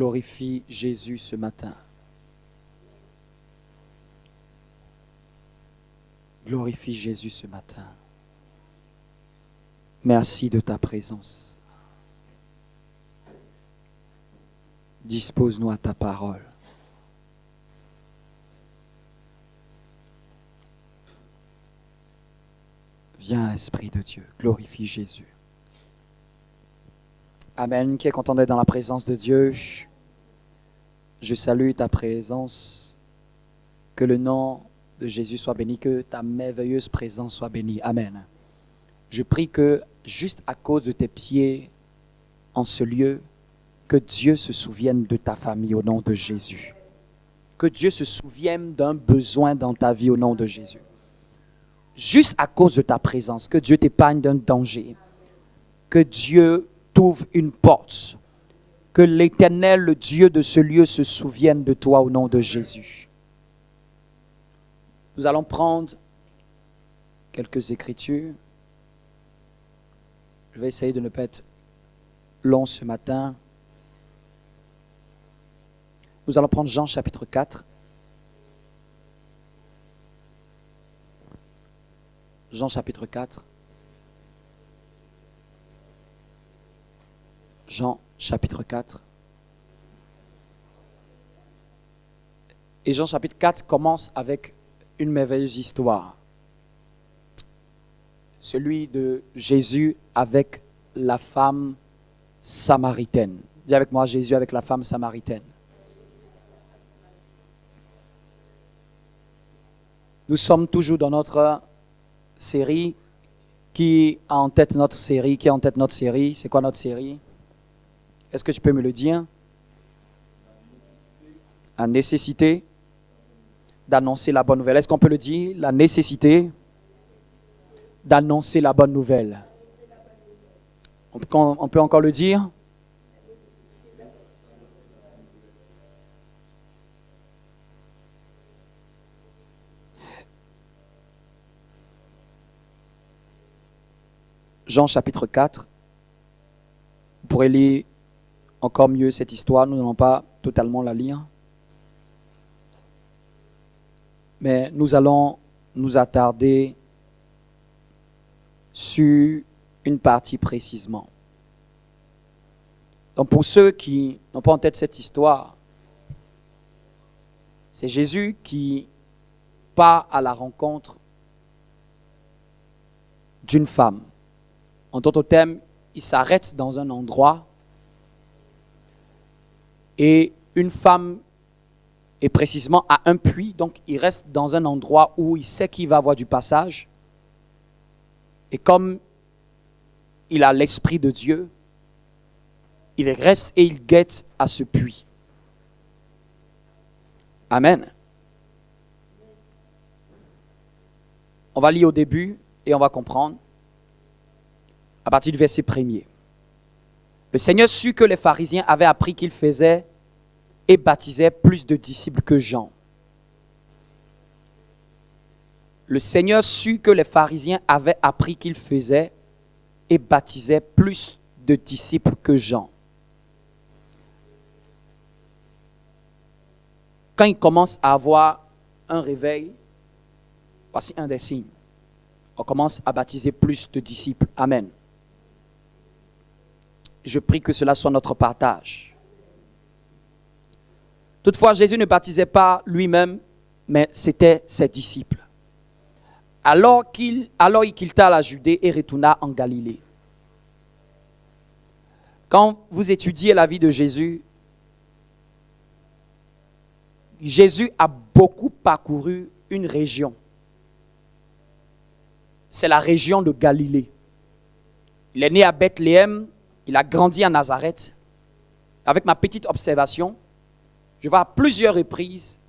Glorifie Jésus ce matin. Glorifie Jésus ce matin. Merci de ta présence. Dispose-nous à ta parole. Viens, Esprit de Dieu, glorifie Jésus. Amen. Qui est content d'être dans la présence de Dieu? Je salue ta présence. Que le nom de Jésus soit béni, que ta merveilleuse présence soit bénie. Amen. Je prie que, juste à cause de tes pieds en ce lieu, que Dieu se souvienne de ta famille au nom de Jésus. Que Dieu se souvienne d'un besoin dans ta vie au nom de Jésus. Juste à cause de ta présence, que Dieu t'épargne d'un danger. Que Dieu t'ouvre une porte. Que l'Éternel, le Dieu de ce lieu, se souvienne de toi au nom de Jésus. Nous allons prendre quelques écritures. Je vais essayer de ne pas être long ce matin. Nous allons prendre Jean chapitre 4. Jean chapitre 4. Jean chapitre 4. Et Jean chapitre 4 commence avec une merveilleuse histoire. Celui de Jésus avec la femme samaritaine. Dis avec moi, Jésus avec la femme samaritaine. Nous sommes toujours dans notre série. Qui a en tête notre série? Qui a en tête notre série? C'est quoi notre série? Est-ce que tu peux me le dire? La nécessité d'annoncer la bonne nouvelle. Est-ce qu'on peut le dire? La nécessité d'annoncer la bonne nouvelle. On peut encore le dire? Jean chapitre 4. Vous pourrez lire encore mieux cette histoire. Nous n'allons pas totalement la lire. Mais nous allons nous attarder sur une partie précisément. Donc pour ceux qui n'ont pas en tête cette histoire, c'est Jésus qui part à la rencontre d'une femme. En d'autres termes, il s'arrête dans un endroit et une femme est précisément à un puits, donc il reste dans un endroit où il sait qu'il va avoir du passage. Et comme il a l'Esprit de Dieu, il reste et il guette à ce puits. Amen. On va lire au début et on va comprendre à partir du verset 1er. Le Seigneur sut que les pharisiens avaient appris qu'il faisait et baptisait plus de disciples que Jean. Le Seigneur sut que les pharisiens avaient appris qu'il faisait et baptisait plus de disciples que Jean. Quand il commence à avoir un réveil, voici un des signes. On commence à baptiser plus de disciples. Amen. Je prie que cela soit notre partage. Toutefois, Jésus ne baptisait pas lui-même, mais c'était ses disciples. Alors il quitta la Judée et retourna en Galilée. Quand vous étudiez la vie de Jésus, Jésus a beaucoup parcouru une région. C'est la région de Galilée. Il est né à Bethléem, il a grandi à Nazareth. Avec ma petite observation, je vois à plusieurs reprises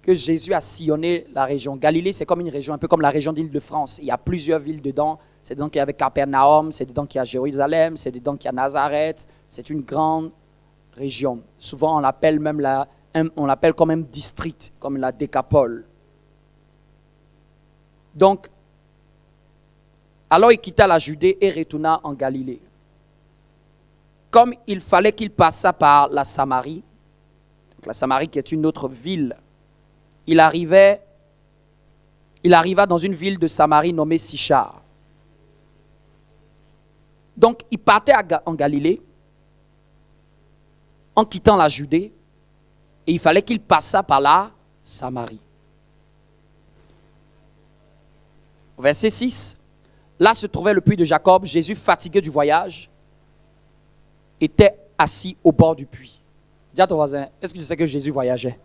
que Jésus a sillonné la région. Galilée, c'est comme une région, un peu comme la région d'Île-de-France. Il y a plusieurs villes dedans. C'est dedans qu'il y avait Capernaum, c'est dedans qu'il y a Jérusalem, c'est dedans qu'il y a Nazareth. C'est une grande région. Souvent, on l'appelle comme un district, comme la Décapole. Donc, alors il quitta la Judée et retourna en Galilée. Comme il fallait qu'il passât par la Samarie, la Samarie qui est une autre ville. Il arriva dans une ville de Samarie nommée Sichar. Donc, il partait en Galilée, en quittant la Judée, et il fallait qu'il passât par la Samarie. Verset 6, là se trouvait le puits de Jacob. Jésus, fatigué du voyage, était assis au bord du puits. Dis à ton voisin, est-ce que tu sais que Jésus voyageait?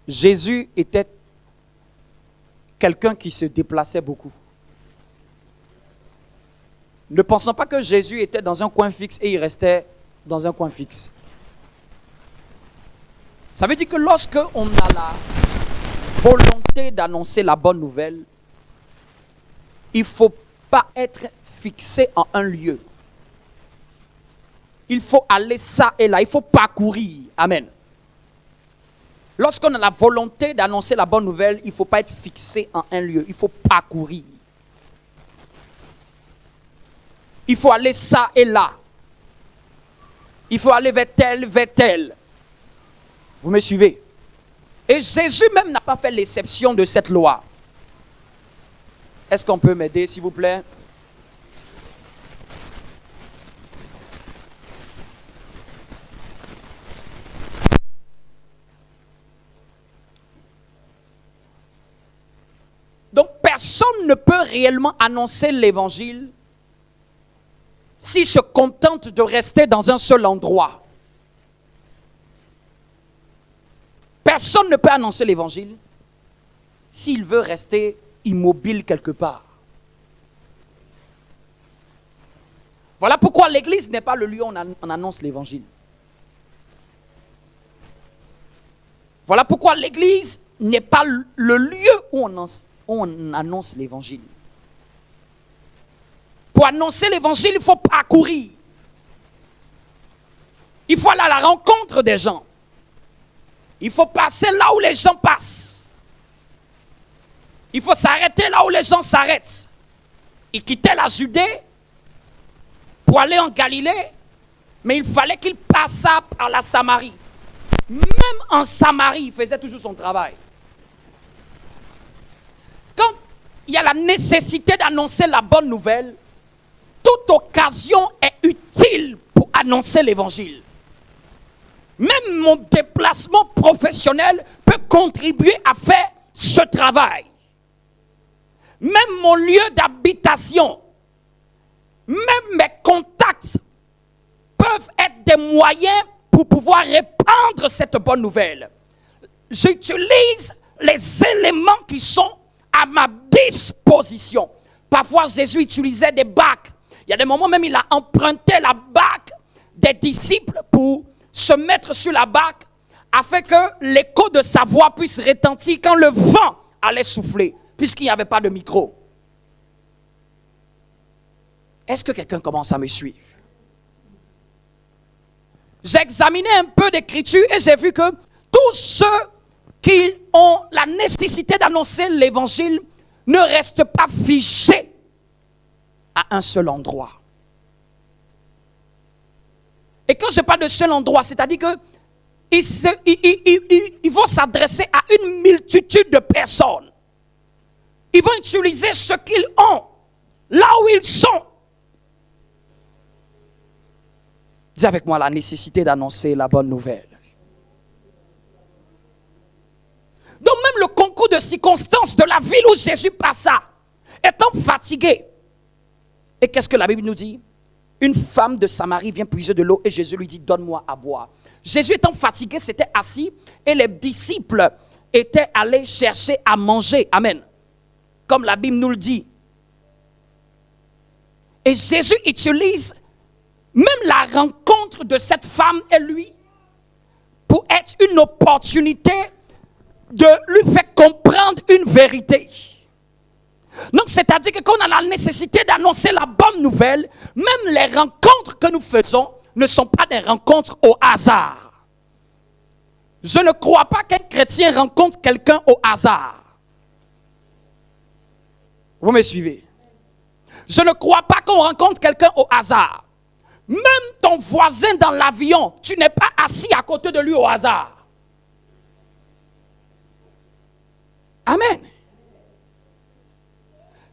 Jésus était quelqu'un qui se déplaçait beaucoup. Ne pensons pas que Jésus était dans un coin fixe et il restait dans un coin fixe. Ça veut dire que lorsque on a la volonté d'annoncer la bonne nouvelle, il ne faut pas être fixé en un lieu. Il faut aller ça et là, il faut parcourir. Amen. Lorsqu'on a la volonté d'annoncer la bonne nouvelle, il ne faut pas être fixé en un lieu, il faut parcourir. Il faut aller ça et là. Il faut aller vers tel. Vous me suivez? Et Jésus même n'a pas fait l'exception de cette loi. Est-ce qu'on peut m'aider, s'il vous plaît? Donc, personne ne peut réellement annoncer l'évangile s'il se contente de rester dans un seul endroit. Personne ne peut annoncer l'évangile s'il veut rester immobile quelque part. Voilà pourquoi l'église n'est pas le lieu où on annonce l'évangile. Voilà pourquoi l'église n'est pas le lieu où on annonce l'évangile. Pour annoncer l'évangile, il faut parcourir. Il faut aller à la rencontre des gens. Il faut passer là où les gens passent. Il faut s'arrêter là où les gens s'arrêtent. Il quittait la Judée pour aller en Galilée, mais il fallait qu'il passât par la Samarie. Même en Samarie, il faisait toujours son travail. Quand il y a la nécessité d'annoncer la bonne nouvelle, toute occasion est utile pour annoncer l'évangile. Même mon déplacement professionnel peut contribuer à faire ce travail. Même mon lieu d'habitation, même mes contacts peuvent être des moyens pour pouvoir répandre cette bonne nouvelle. J'utilise les éléments qui sont à ma disposition. Parfois, Jésus utilisait des barques. Il y a des moments même, il a emprunté la barque des disciples pour se mettre sur la barque afin que l'écho de sa voix puisse retentir quand le vent allait souffler, puisqu'il n'y avait pas de micro. Est-ce que quelqu'un commence à me suivre? J'ai examiné un peu d'écriture et j'ai vu que tous ceux qui ont la nécessité d'annoncer l'évangile ne restent pas figés à un seul endroit. Et quand je parle de seul endroit, c'est-à-dire qu'ils vont s'adresser à une multitude de personnes. Ils vont utiliser ce qu'ils ont, là où ils sont. Dis avec moi la nécessité d'annoncer la bonne nouvelle. Donc même le concours de circonstances de la ville où Jésus passa, étant fatigué. Et qu'est-ce que la Bible nous dit? Une femme de Samarie vient puiser de l'eau et Jésus lui dit, donne-moi à boire. Jésus étant fatigué, s'était assis et les disciples étaient allés chercher à manger. Amen. Comme la Bible nous le dit. Et Jésus utilise même la rencontre de cette femme et lui pour être une opportunité de lui faire comprendre une vérité. Donc, c'est-à-dire que quand on a la nécessité d'annoncer la bonne nouvelle, même les rencontres que nous faisons ne sont pas des rencontres au hasard. Je ne crois pas qu'un chrétien rencontre quelqu'un au hasard. Vous me suivez? Je ne crois pas qu'on rencontre quelqu'un au hasard. Même ton voisin dans l'avion, tu n'es pas assis à côté de lui au hasard. Amen.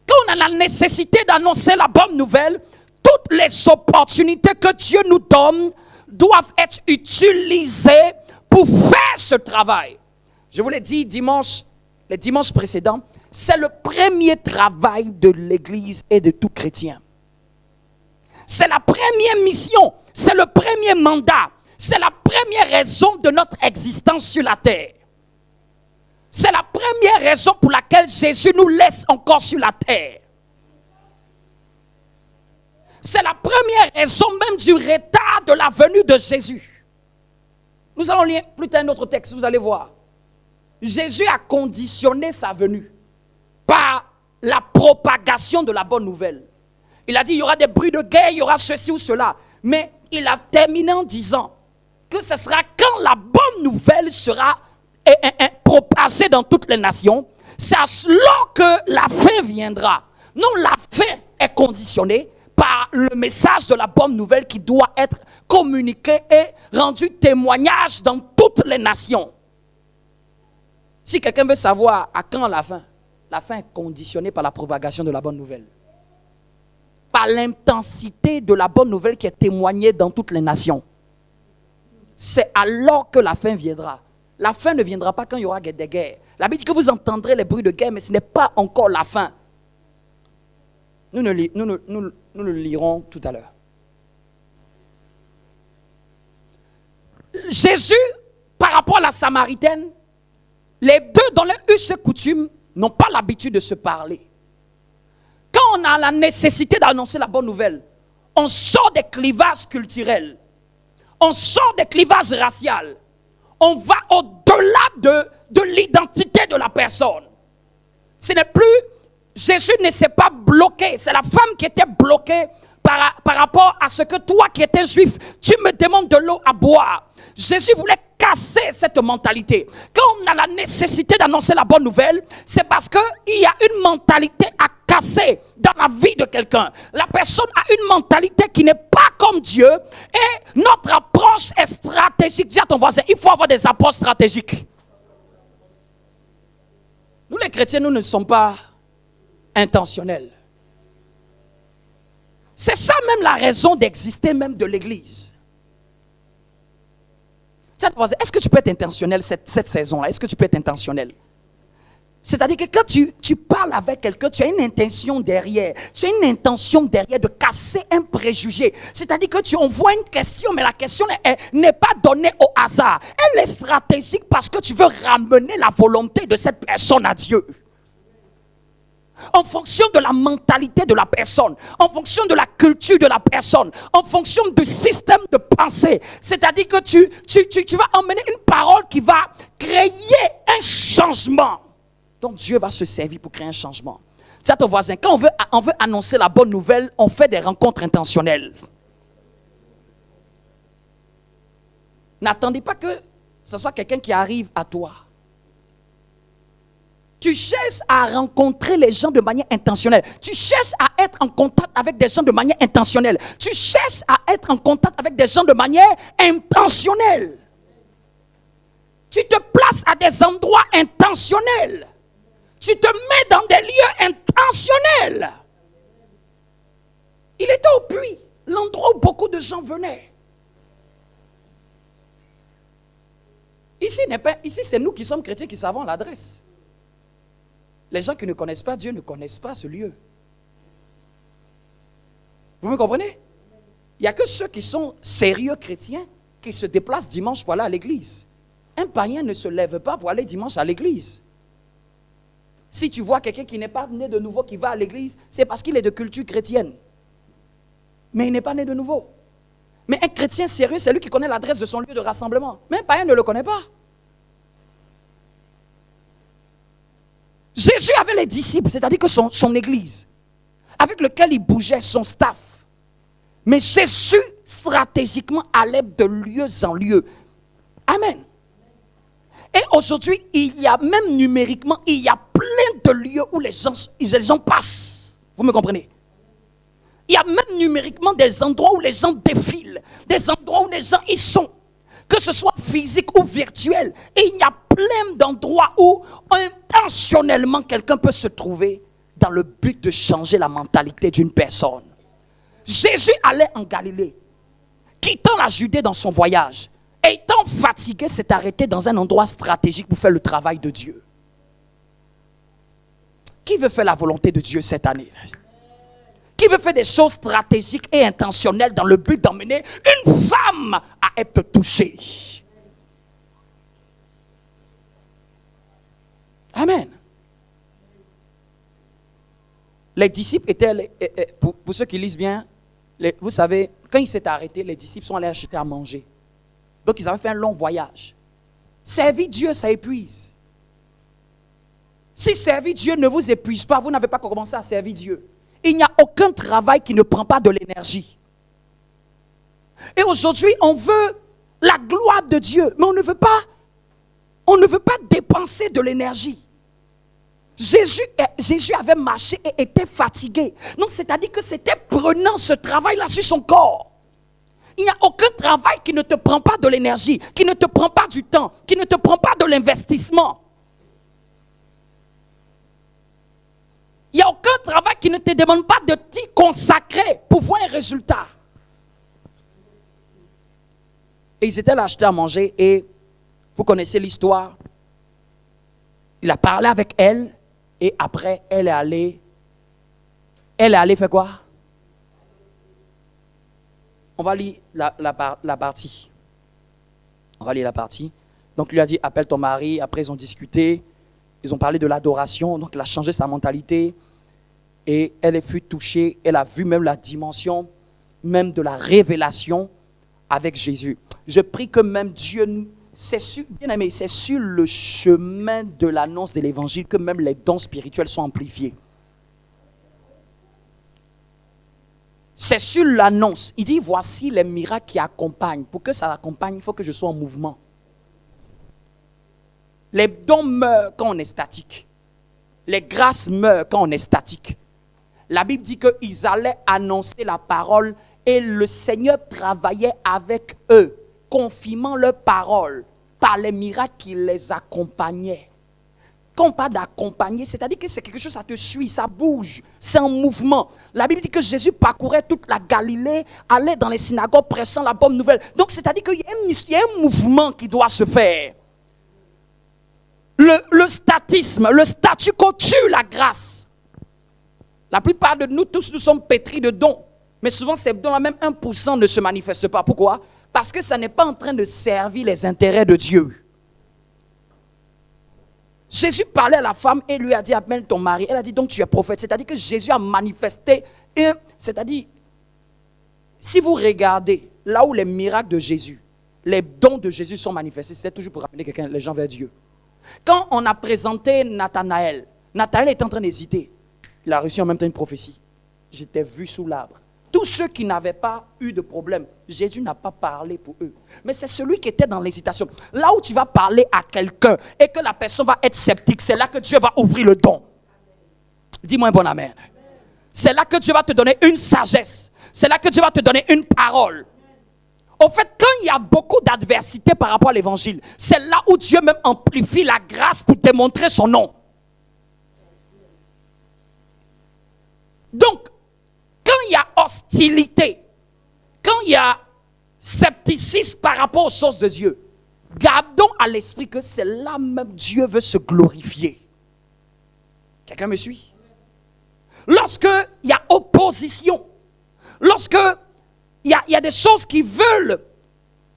Quand on a la nécessité d'annoncer la bonne nouvelle, toutes les opportunités que Dieu nous donne doivent être utilisées pour faire ce travail. Je vous l'ai dit les dimanches précédents, c'est le premier travail de l'Église et de tout chrétien. C'est la première mission, c'est le premier mandat, c'est la première raison de notre existence sur la terre. C'est la première raison pour laquelle Jésus nous laisse encore sur la terre. C'est la première raison même du retard de la venue de Jésus. Nous allons lire plus tard un autre texte, vous allez voir. Jésus a conditionné sa venue par la propagation de la bonne nouvelle. Il a dit, il y aura des bruits de guerre, il y aura ceci ou cela. Mais il a terminé en disant que ce sera quand la bonne nouvelle sera propagée dans toutes les nations, c'est alors que la fin viendra. Non, la fin est conditionnée par le message de la bonne nouvelle qui doit être communiqué et rendu témoignage dans toutes les nations. Si quelqu'un veut savoir à quand la fin est conditionnée par la propagation de la bonne nouvelle. Par l'intensité de la bonne nouvelle qui est témoignée dans toutes les nations. C'est alors que la fin viendra. La fin ne viendra pas quand il y aura des guerres. La Bible dit que vous entendrez les bruits de guerre, mais ce n'est pas encore la fin. Nous le lirons tout à l'heure. Jésus, par rapport à la Samaritaine, les deux dans les us et coutumes n'ont pas l'habitude de se parler. Quand on a la nécessité d'annoncer la bonne nouvelle, on sort des clivages culturels, on sort des clivages raciaux, on va au-delà de l'identité de la personne. Ce n'est plus, Jésus ne s'est pas bloqué, c'est la femme qui était bloquée par rapport à ce que toi qui étais juif, tu me demandes de l'eau à boire. Jésus voulait casser cette mentalité. Quand on a la nécessité d'annoncer la bonne nouvelle, c'est parce qu'il y a une mentalité à casser dans la vie de quelqu'un. La personne a une mentalité qui n'est pas comme Dieu et notre approche est stratégique. Dis à ton voisin, il faut avoir des approches stratégiques. Nous les chrétiens, nous ne sommes pas intentionnels. C'est ça même la raison d'exister même de l'Église. Est-ce que tu peux être intentionnel cette saison-là? Est-ce que tu peux être intentionnel? C'est-à-dire que quand tu parles avec quelqu'un, tu as une intention derrière. Tu as une intention derrière de casser un préjugé. C'est-à-dire que tu envoies une question, mais la question n'est pas donnée au hasard. Elle est stratégique parce que tu veux ramener la volonté de cette personne à Dieu. En fonction de la mentalité de la personne, en fonction de la culture de la personne, en fonction du système de pensée. C'est-à-dire que tu vas emmener une parole qui va créer un changement. Donc Dieu va se servir pour créer un changement. Dis à ton voisin, quand on veut annoncer la bonne nouvelle, on fait des rencontres intentionnelles. N'attendez pas que ce soit quelqu'un qui arrive à toi. Tu cherches à rencontrer les gens de manière intentionnelle. Tu cherches à être en contact avec des gens de manière intentionnelle. Tu cherches à être en contact avec des gens de manière intentionnelle. Tu te places à des endroits intentionnels. Tu te mets dans des lieux intentionnels. Il était au puits, l'endroit où beaucoup de gens venaient. Ici, c'est nous qui sommes chrétiens qui savons l'adresse. Les gens qui ne connaissent pas Dieu ne connaissent pas ce lieu. Vous me comprenez? Il n'y a que ceux qui sont sérieux chrétiens qui se déplacent dimanche pour aller à l'église. Un païen ne se lève pas pour aller dimanche à l'église. Si tu vois quelqu'un qui n'est pas né de nouveau qui va à l'église, c'est parce qu'il est de culture chrétienne. Mais il n'est pas né de nouveau. Mais un chrétien sérieux, c'est lui qui connaît l'adresse de son lieu de rassemblement. Mais un païen ne le connaît pas. Jésus avait les disciples, c'est-à-dire que son église, avec lequel il bougeait, son staff. Mais Jésus, stratégiquement, allait de lieu en lieu. Amen. Et aujourd'hui, il y a même numériquement, il y a plein de lieux où les gens passent. Vous me comprenez? Il y a même numériquement des endroits où les gens défilent, des endroits où les gens y sont, que ce soit physique ou virtuel. Et il y a plein d'endroits où intentionnellement quelqu'un peut se trouver dans le but de changer la mentalité d'une personne. Jésus allait en Galilée, quittant la Judée dans son voyage. Étant fatigué, s'est arrêté dans un endroit stratégique pour faire le travail de Dieu. Qui veut faire la volonté de Dieu cette année? Qui veut faire des choses stratégiques et intentionnelles dans le but d'emmener une femme à être touchée? Amen. Les disciples étaient, pour ceux qui lisent bien, vous savez, quand il s'est arrêté, les disciples sont allés acheter à manger. Donc ils avaient fait un long voyage. Servir Dieu, ça épuise. Si servir Dieu ne vous épuise pas, vous n'avez pas commencé à servir Dieu. Il n'y a aucun travail qui ne prend pas de l'énergie. Et aujourd'hui, on veut la gloire de Dieu, mais on ne veut pas dépenser de l'énergie. Jésus avait marché et était fatigué. Donc, c'est-à-dire que c'était prenant ce travail-là sur son corps. Il n'y a aucun travail qui ne te prend pas de l'énergie, qui ne te prend pas du temps, qui ne te prend pas de l'investissement. Il n'y a aucun travail qui ne te demande pas de t'y consacrer pour voir un résultat. Et ils étaient là acheter à manger et vous connaissez l'histoire. Il a parlé avec elle et après elle est allée faire quoi? On va lire la partie. On va lire la partie. Donc il lui a dit appelle ton mari. Après ils ont discuté. Ils ont parlé de l'adoration. Donc il a changé sa mentalité. Et elle fut touchée. Elle a vu même la dimension, même de la révélation avec Jésus. Je prie que même Dieu, c'est sur, bien aimé, c'est sur le chemin de l'annonce de l'évangile que même les dons spirituels sont amplifiés. C'est sur l'annonce. Il dit, voici les miracles qui accompagnent. Pour que ça accompagne, il faut que je sois en mouvement. Les dons meurent quand on est statique. Les grâces meurent quand on est statique. La Bible dit qu'ils allaient annoncer la parole et le Seigneur travaillait avec eux, confirmant leur parole par les miracles qui les accompagnaient. Quand on parle d'accompagner, c'est-à-dire que c'est quelque chose, ça te suit, ça bouge, c'est un mouvement. La Bible dit que Jésus parcourait toute la Galilée, allait dans les synagogues prêchant la bonne nouvelle. Donc c'est-à-dire qu'il y a un mouvement qui doit se faire. Le statisme, le statu quo tue la grâce. La plupart de nous tous, nous sommes pétris de dons. Mais souvent, ces dons-là, même 1% ne se manifestent pas. Pourquoi? Parce que ça n'est pas en train de servir les intérêts de Dieu. Jésus parlait à la femme et lui a dit, appelle ton mari. Elle a dit, donc tu es prophète. C'est-à-dire que Jésus a manifesté. C'est-à-dire, si vous regardez là où les miracles de Jésus, les dons de Jésus sont manifestés, c'est toujours pour ramener les gens vers Dieu. Quand on a présenté Nathanaël, Nathanaël est en train d'hésiter. Il a reçu en même temps une prophétie. J'étais vu sous l'arbre. Tous ceux qui n'avaient pas eu de problème, Jésus n'a pas parlé pour eux. Mais c'est celui qui était dans l'hésitation. Là où tu vas parler à quelqu'un et que la personne va être sceptique, c'est là que Dieu va ouvrir le don. Dis-moi un bon amen. C'est là que Dieu va te donner une sagesse. C'est là que Dieu va te donner une parole. Au fait, quand il y a beaucoup d'adversité par rapport à l'évangile, c'est là où Dieu même amplifie la grâce pour démontrer son nom. Donc, quand il y a hostilité, quand il y a scepticisme par rapport aux choses de Dieu, gardons à l'esprit que c'est là même Dieu veut se glorifier. Quelqu'un me suit? Lorsque il y a opposition, lorsque il y a des choses qui veulent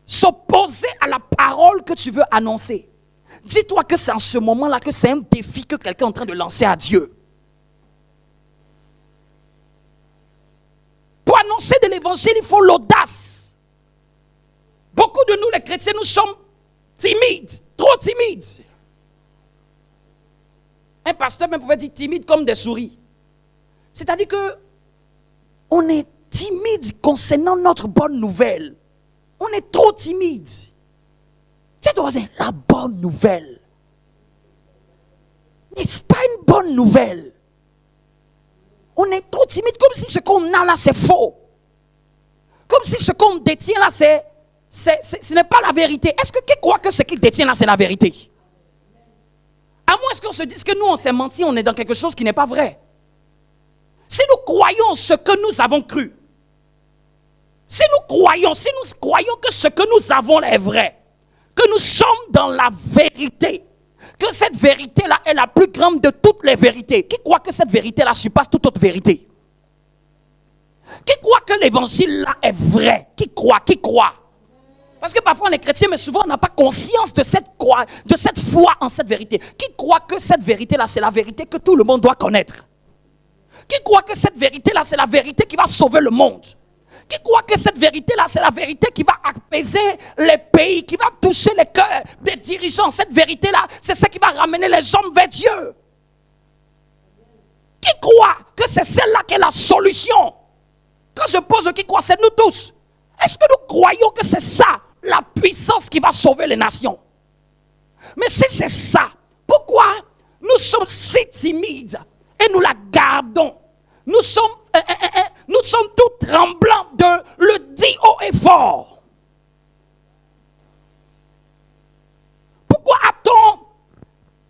s'opposer à la parole que tu veux annoncer, dis-toi que c'est en ce moment-là que c'est un défi que quelqu'un est en train de lancer à Dieu. Pour annoncer de l'évangile, il faut l'audace. Beaucoup de nous, les chrétiens, nous sommes timides, trop timides. Un pasteur même pouvait dire timide comme des souris. C'est-à-dire que on est timide concernant notre bonne nouvelle. On est trop timide. C'est ton voisin, la bonne nouvelle. N'est-ce pas une bonne nouvelle? On on est trop timide, comme si ce qu'on a là, c'est faux. Comme si ce qu'on détient là, ce n'est pas la vérité. Est-ce que qui croit que ce qu'il détient là, c'est la vérité? À moins qu'on se dise que nous, on s'est menti, on est dans quelque chose qui n'est pas vrai. Si nous croyons ce que nous avons cru, si nous croyons que ce que nous avons est vrai, que nous sommes dans la vérité, que cette vérité-là est la plus grande de toutes les vérités, qui croit que cette vérité-là surpasse toute autre vérité? Qui croit que l'évangile-là est vrai? Qui croit? Parce que parfois on est chrétien, mais souvent on n'a pas conscience de cette foi en cette vérité. Qui croit que cette vérité-là, c'est la vérité que tout le monde doit connaître? Qui croit que cette vérité-là, c'est la vérité qui va sauver le monde? Qui croit que cette vérité-là, c'est la vérité qui va apaiser les pays, qui va toucher les cœurs des dirigeants? Cette vérité-là, c'est ce qui va ramener les hommes vers Dieu. Qui croit que c'est celle-là qui est la solution? Quand je pose qui croit, c'est nous tous. Est-ce que nous croyons que c'est ça, la puissance qui va sauver les nations? Mais si c'est ça, pourquoi nous sommes si timides et nous la gardons? Nous sommes tout tremblants de le dire haut et fort. Pourquoi a-t-on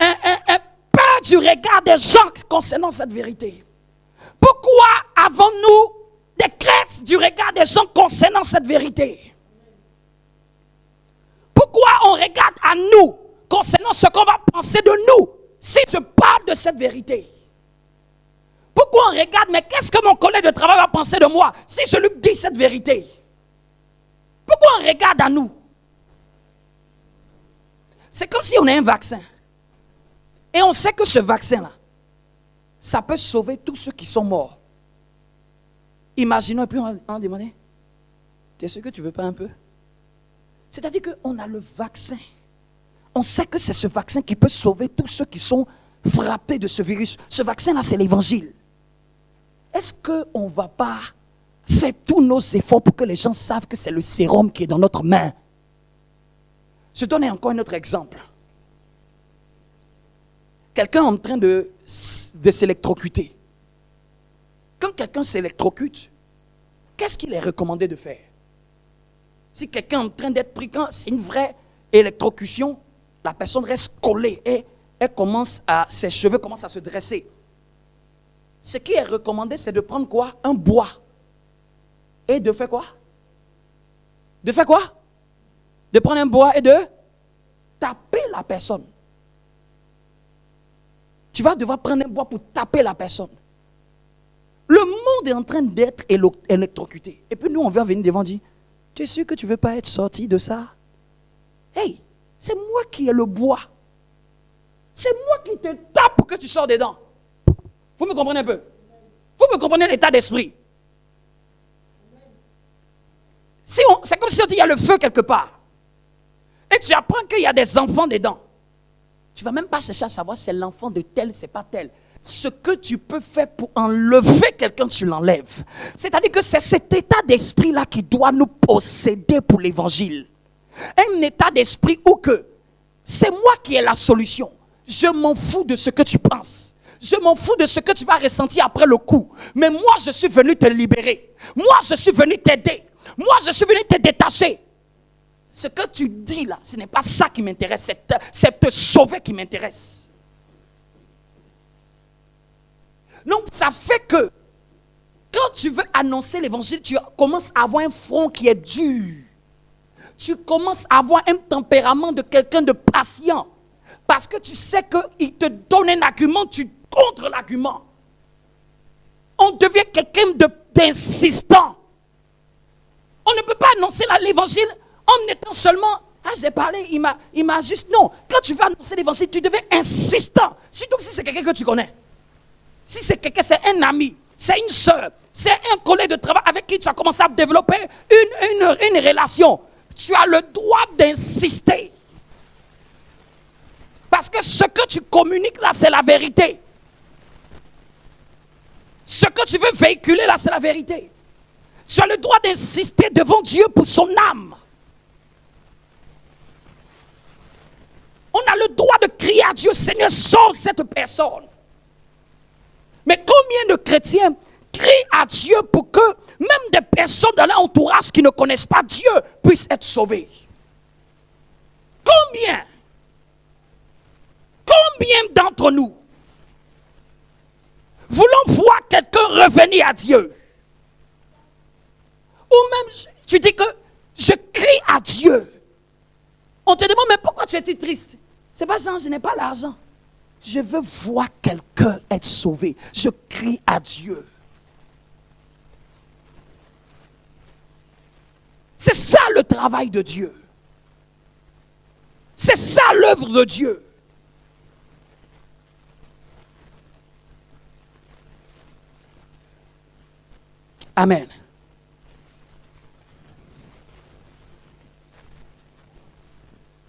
un peur du regard des gens concernant cette vérité? Pourquoi avons-nous des craintes du regard des gens concernant cette vérité? Pourquoi on regarde à nous concernant ce qu'on va penser de nous si je parle de cette vérité? Pourquoi on regarde, mais qu'est-ce que mon collègue de travail va penser de moi si je lui dis cette vérité? Pourquoi on regarde à nous? C'est comme si on a un vaccin. Et on sait que ce vaccin-là, ça peut sauver tous ceux qui sont morts. Imaginons, et puis on demandait, tu es sûr que tu ne veux pas un peu? C'est-à-dire qu'on a le vaccin. On sait que c'est ce vaccin qui peut sauver tous ceux qui sont frappés de ce virus. Ce vaccin-là, c'est l'évangile. Est-ce qu'on ne va pas faire tous nos efforts pour que les gens savent que c'est le sérum qui est dans notre main? Je donne encore un autre exemple. Quelqu'un est en train de s'électrocuter. Quand quelqu'un s'électrocute, qu'est-ce qu'il est recommandé de faire? Si quelqu'un est en train d'être pris, quand c'est une vraie électrocution, la personne reste collée et ses cheveux commencent à se dresser. Ce qui est recommandé, c'est de prendre quoi? Un bois. Et de faire quoi? De faire quoi? De prendre un bois et de taper la personne. Tu vas devoir prendre un bois pour taper la personne. Le monde est en train d'être électrocuté. Et puis nous, on va venir devant et dire, tu es sûr que tu ne veux pas être sorti de ça? Hey, c'est moi qui ai le bois. C'est moi qui te tape pour que tu sors dedans. Vous me comprenez un peu? Vous me comprenez l'état d'esprit? C'est comme si on dit il y a le feu quelque part. Et tu apprends qu'il y a des enfants dedans. Tu ne vas même pas chercher à savoir si c'est l'enfant de tel, c'est pas tel. Ce que tu peux faire pour enlever quelqu'un, tu l'enlèves. C'est-à-dire que c'est cet état d'esprit-là qui doit nous posséder pour l'évangile. Un état d'esprit où que c'est moi qui ai la solution. Je m'en fous de ce que tu penses. Je m'en fous de ce que tu vas ressentir après le coup. Mais moi, je suis venu te libérer. Moi, je suis venu t'aider. Moi, je suis venu te détacher. Ce que tu dis là, ce n'est pas ça qui m'intéresse. C'est te sauver qui m'intéresse. Donc, ça fait que quand tu veux annoncer l'évangile, tu commences à avoir un front qui est dur. Tu commences à avoir un tempérament de quelqu'un de patient. Parce que tu sais qu'il te donne un argument, tu contre l'argument. On devient quelqu'un d'insistant. On ne peut pas annoncer l'évangile en étant seulement, j'ai parlé, il m'a juste... Non, quand tu veux annoncer l'évangile, tu deviens insistant. Surtout si c'est quelqu'un que tu connais. Si c'est quelqu'un, c'est un ami, c'est une soeur, c'est un collègue de travail avec qui tu as commencé à développer une relation. Tu as le droit d'insister. Parce que ce que tu communiques là, c'est la vérité. Ce que tu veux véhiculer là, c'est la vérité. Tu as le droit d'insister devant Dieu pour son âme. On a le droit de crier à Dieu, Seigneur, sauve cette personne. Mais combien de chrétiens crie à Dieu pour que même des personnes dans l'entourage qui ne connaissent pas Dieu puissent être sauvées. Combien d'entre nous voulons voir quelqu'un revenir à Dieu? Ou même, tu dis que je crie à Dieu. On te demande, mais pourquoi tu es triste? C'est pas ça, je n'ai pas l'argent. Je veux voir quelqu'un être sauvé. Je crie à Dieu. C'est ça le travail de Dieu. C'est ça l'œuvre de Dieu. Amen.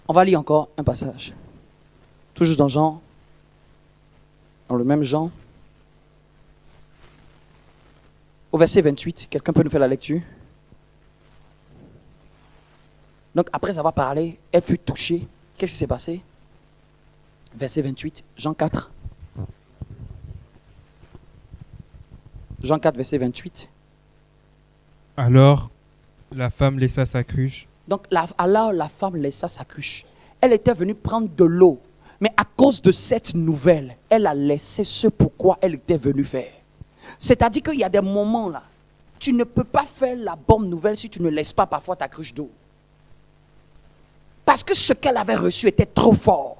On va lire encore un passage. Toujours dans Jean. Dans le même Jean. Au verset 28. Quelqu'un peut nous faire la lecture? Donc après avoir parlé, elle fut touchée. Qu'est-ce qui s'est passé? Verset 28. Jean 4. Jean 4, verset 28. Alors, la femme laissa sa cruche. Donc, alors la femme laissa sa cruche. Elle était venue prendre de l'eau. Mais à cause de cette nouvelle, elle a laissé ce pourquoi elle était venue faire. C'est-à-dire qu'il y a des moments là, tu ne peux pas faire la bonne nouvelle si tu ne laisses pas parfois ta cruche d'eau. Parce que ce qu'elle avait reçu était trop fort.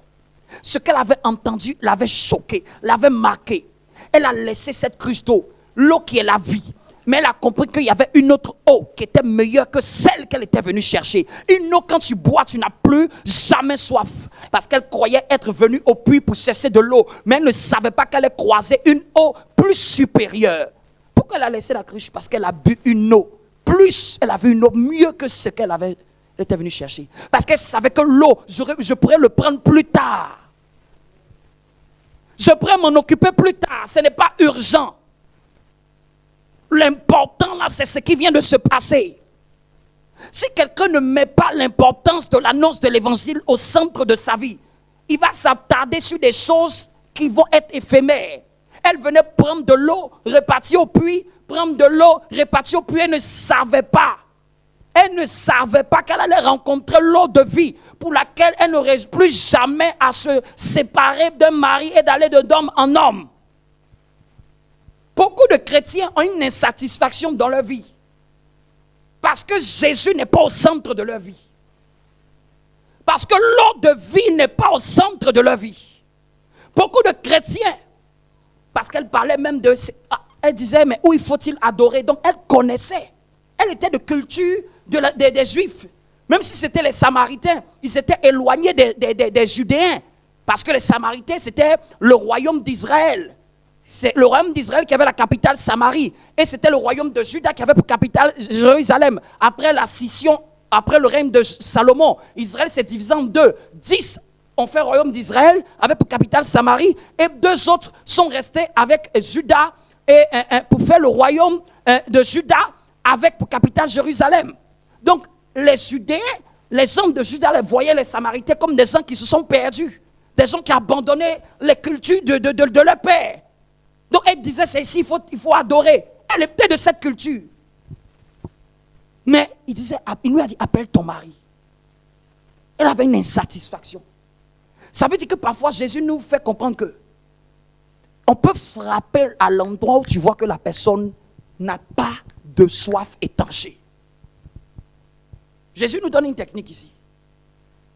Ce qu'elle avait entendu l'avait choqué, l'avait marqué. Elle a laissé cette cruche d'eau, l'eau qui est la vie. Mais elle a compris qu'il y avait une autre eau qui était meilleure que celle qu'elle était venue chercher. Une eau, quand tu bois, tu n'as plus jamais soif. Parce qu'elle croyait être venue au puits pour chercher de l'eau. Mais elle ne savait pas qu'elle allait croiser une eau plus supérieure. Pourquoi elle a laissé la cruche? Parce qu'elle a bu une eau. Plus, elle avait une eau mieux que ce qu'elle était venue chercher. Parce qu'elle savait que l'eau, je pourrais le prendre plus tard. Je pourrais m'en occuper plus tard. Ce n'est pas urgent. L'important là, c'est ce qui vient de se passer. Si quelqu'un ne met pas l'importance de l'annonce de l'évangile au centre de sa vie, il va s'attarder sur des choses qui vont être éphémères. Elle venait prendre de l'eau, répartie au puits, prendre de l'eau, répartie au puits, elle ne savait pas. Elle ne savait pas qu'elle allait rencontrer l'eau de vie pour laquelle elle n'aurait plus jamais à se séparer d'un mari et d'aller d'homme en homme. Beaucoup de chrétiens ont une insatisfaction dans leur vie. Parce que Jésus n'est pas au centre de leur vie. Parce que l'eau de vie n'est pas au centre de leur vie. Beaucoup de chrétiens, parce qu'elle parlait même de... Elle disait, mais où il faut-il adorer? Donc elle connaissait. Elle était de culture des Juifs. Même si c'était les Samaritains, ils s'étaient éloignés des Judéens. Parce que les Samaritains, c'était le royaume d'Israël. C'est le royaume d'Israël qui avait la capitale Samarie. Et c'était le royaume de Juda qui avait pour capitale Jérusalem. Après la scission, après le règne de Salomon, Israël s'est divisé en deux. 10 ont fait le royaume d'Israël avec pour capitale Samarie. Et 2 autres sont restés avec Juda et, pour faire le royaume de Juda avec pour capitale Jérusalem. Donc les Judéens, les gens de Juda les voyaient les Samaritains comme des gens qui se sont perdus. Des gens qui abandonnaient les cultures de leur père. Donc elle disait, c'est ici, il faut adorer. Elle était de cette culture. Mais il lui a dit, appelle ton mari. Elle avait une insatisfaction. Ça veut dire que parfois Jésus nous fait comprendre que on peut frapper à l'endroit où tu vois que la personne n'a pas de soif étanchée. Jésus nous donne une technique ici.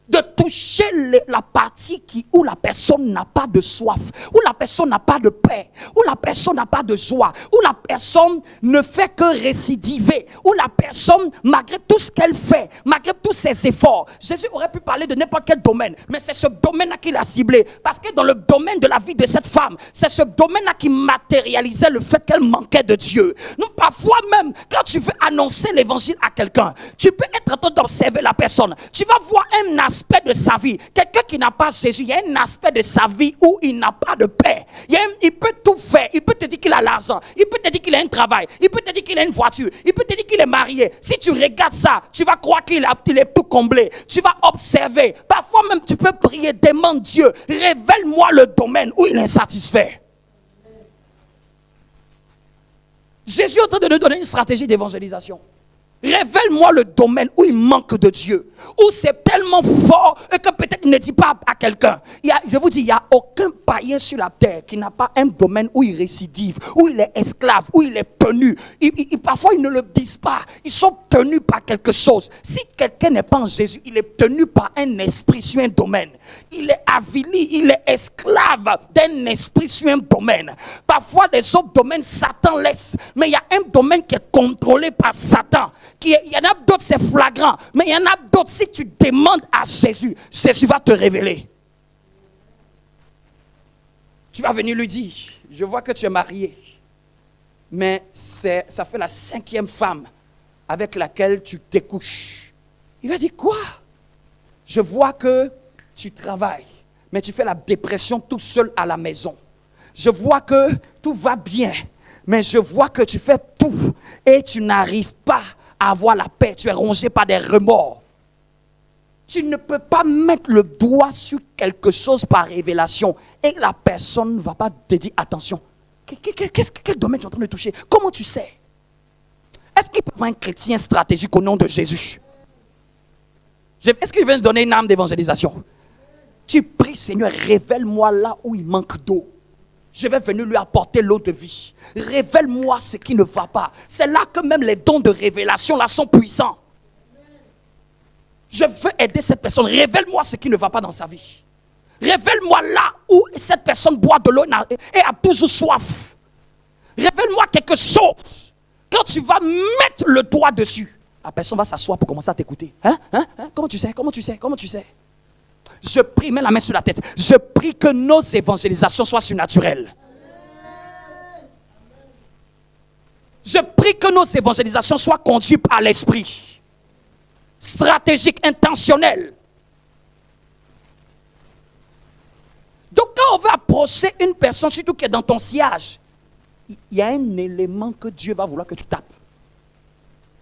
De toucher la partie où la personne n'a pas de soif, où la personne n'a pas de paix, où la personne n'a pas de joie, où la personne ne fait que récidiver, où la personne, malgré tout ce qu'elle fait, malgré tous ses efforts, Jésus aurait pu parler de n'importe quel domaine, mais c'est ce domaine-là qu'il a ciblé. Parce que dans le domaine de la vie de cette femme, c'est ce domaine-là qui matérialisait le fait qu'elle manquait de Dieu. Donc parfois même, quand tu veux annoncer l'évangile à quelqu'un, tu peux être en train d'observer la personne. Tu vas voir un aspect de sa vie. Quelqu'un qui n'a pas Jésus, il y a un aspect de sa vie où il n'a pas de paix. Il peut tout faire. Il peut te dire qu'il a l'argent. Il peut te dire qu'il a un travail. Il peut te dire qu'il a une voiture. Il peut te dire qu'il est marié. Si tu regardes ça, tu vas croire qu'il est tout comblé. Tu vas observer. Parfois même, tu peux prier, demande Dieu, révèle-moi le domaine où il est insatisfait. Jésus est en train de nous donner une stratégie d'évangélisation. Révèle-moi le domaine où il manque de Dieu, où c'est tellement fort que peut-être il ne dit pas à quelqu'un. Je vous dis, il n'y a aucun païen sur la terre qui n'a pas un domaine où il récidive, où il est esclave, où il est tenu. Parfois, ils ne le disent pas. Ils sont tenus par quelque chose. Si quelqu'un n'est pas en Jésus, il est tenu par un esprit sur un domaine. Il est avili, il est esclave d'un esprit sur un domaine. Parfois, les autres domaines, Satan laisse. Mais il y a un domaine qui est contrôlé par Satan. Il y en a d'autres, c'est flagrant. Mais il y en a d'autres, si tu demandes à Jésus, Jésus va te révéler. Tu vas venir lui dire, je vois que tu es marié. Mais ça fait la 5e femme avec laquelle tu découches. Il va dire, quoi? Je vois que tu travailles, mais tu fais la dépression tout seul à la maison. Je vois que tout va bien, mais je vois que tu fais tout et tu n'arrives pas à avoir la paix. Tu es rongé par des remords. Tu ne peux pas mettre le doigt sur quelque chose par révélation et la personne ne va pas te dire attention. Quel domaine tu es en train de toucher? Comment tu sais? Est-ce qu'il peut y avoir un chrétien stratégique au nom de Jésus? Est-ce qu'il veut donner une âme d'évangélisation? Tu pries, Seigneur, révèle-moi là où il manque d'eau. Je vais venir lui apporter l'eau de vie. Révèle-moi ce qui ne va pas. C'est là que même les dons de révélation là sont puissants. Je veux aider cette personne. Révèle-moi ce qui ne va pas dans sa vie. Révèle-moi là où cette personne boit de l'eau et a toujours soif. Révèle-moi quelque chose. Quand tu vas mettre le doigt dessus, la personne va s'asseoir pour commencer à t'écouter. Comment tu sais? Comment tu sais? Comment tu sais? Je prie, mets la main sur la tête. Je prie que nos évangélisations soient surnaturelles. Je prie que nos évangélisations soient conduites par l'esprit. Stratégique, intentionnel. Donc quand on veut approcher une personne, surtout qui est dans ton sillage, il y a un élément que Dieu va vouloir que tu tapes.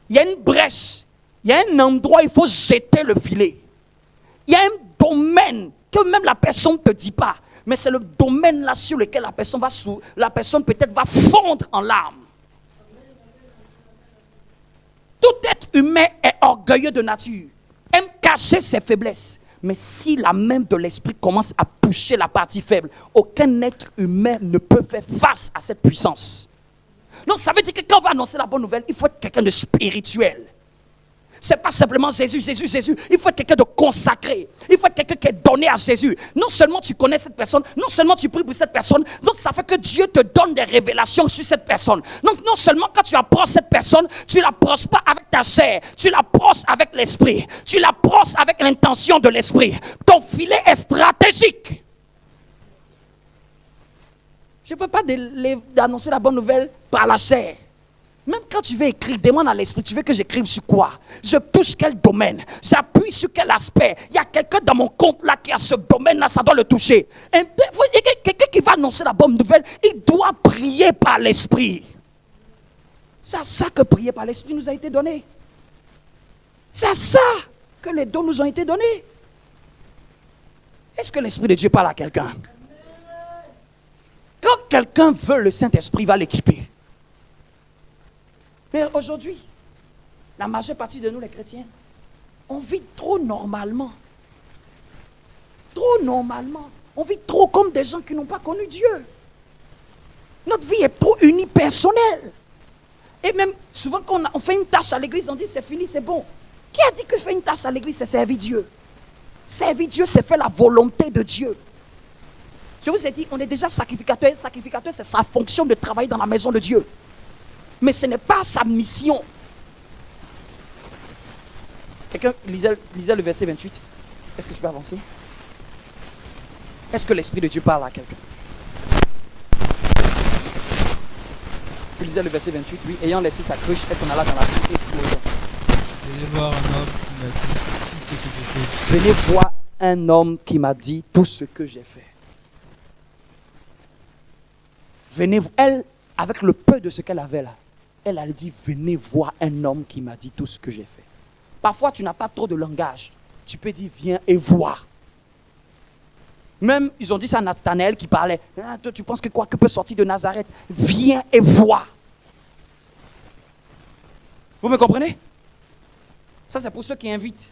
Il y a une brèche. Il y a un endroit où il faut jeter le filet. Il y a un domaine que même la personne ne te dit pas. Mais c'est le domaine là sur lequel la personne peut-être va fondre en larmes. Tout être humain est orgueilleux de nature. Aime cacher ses faiblesses. Mais si la main de l'esprit commence à toucher la partie faible, aucun être humain ne peut faire face à cette puissance. Donc ça veut dire que quand on va annoncer la bonne nouvelle, il faut être quelqu'un de spirituel. Ce n'est pas simplement Jésus, Jésus, Jésus. Il faut être quelqu'un de consacré. Il faut être quelqu'un qui est donné à Jésus. Non seulement tu connais cette personne, non seulement tu pries pour cette personne, donc ça fait que Dieu te donne des révélations sur cette personne. Donc non seulement quand tu approches cette personne, tu ne l'approches pas avec ta chair, tu l'approches avec l'esprit. Tu l'approches avec l'intention de l'esprit. Ton filet est stratégique. Je ne peux pas annoncer la bonne nouvelle par la chair. Même quand tu veux écrire, demande à l'esprit, tu veux que j'écrive sur quoi? Je touche quel domaine? J'appuie sur quel aspect? Il y a quelqu'un dans mon compte là qui a ce domaine là, ça doit le toucher. Quelqu'un qui va annoncer la bonne nouvelle, il doit prier par l'esprit. C'est à ça que prier par l'esprit nous a été donné. C'est à ça que les dons nous ont été donnés. Est-ce que l'esprit de Dieu parle à quelqu'un? Quand quelqu'un veut, le Saint-Esprit va l'équiper. Mais aujourd'hui, la majeure partie de nous, les chrétiens, on vit trop normalement. Trop normalement. On vit trop comme des gens qui n'ont pas connu Dieu. Notre vie est trop unipersonnelle. Et même, souvent, quand on fait une tâche à l'église, on dit c'est fini, c'est bon. Qui a dit que faire une tâche à l'église, c'est servir Dieu? Servir Dieu, c'est faire la volonté de Dieu. Je vous ai dit, on est déjà sacrificateur. Sacrificateur, c'est sa fonction de travailler dans la maison de Dieu. Mais ce n'est pas sa mission. Quelqu'un lisait le verset 28. Est-ce que tu peux avancer? Est-ce que l'Esprit de Dieu parle à quelqu'un? Tu lisais le verset 28, oui. Ayant laissé sa cruche, elle s'en alla dans la ville et dit aux gens. Venez voir un homme qui m'a dit tout ce que j'ai fait. Venez voir un homme qui m'a dit tout ce que j'ai fait. Venez, elle, avec le peu de ce qu'elle avait là, elle a dit, venez voir un homme qui m'a dit tout ce que j'ai fait. Parfois, tu n'as pas trop de langage. Tu peux dire, viens et vois. Même, ils ont dit ça à Nathanaël qui parlait. Ah, toi, tu penses que quoi que peut sortir de Nazareth? Viens et vois. Vous me comprenez? Ça, c'est pour ceux qui invitent.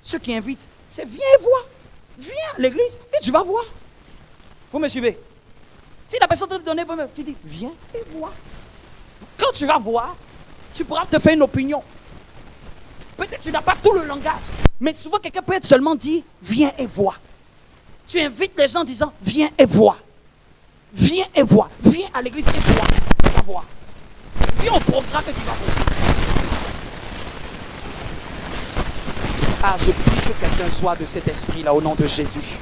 Ceux qui invitent, c'est viens et vois. Viens à l'église et tu vas voir. Vous me suivez? Si la personne te donne, tu dis, viens et vois. Quand tu vas voir, tu pourras te faire une opinion. Peut-être que tu n'as pas tout le langage, mais souvent quelqu'un peut être seulement dit, viens et vois. Tu invites les gens en disant, viens et vois. Viens et vois. Viens à l'église et vois. Tu vas voir. Viens au programme et tu vas voir. Ah, je prie que quelqu'un soit de cet esprit-là au nom de Jésus.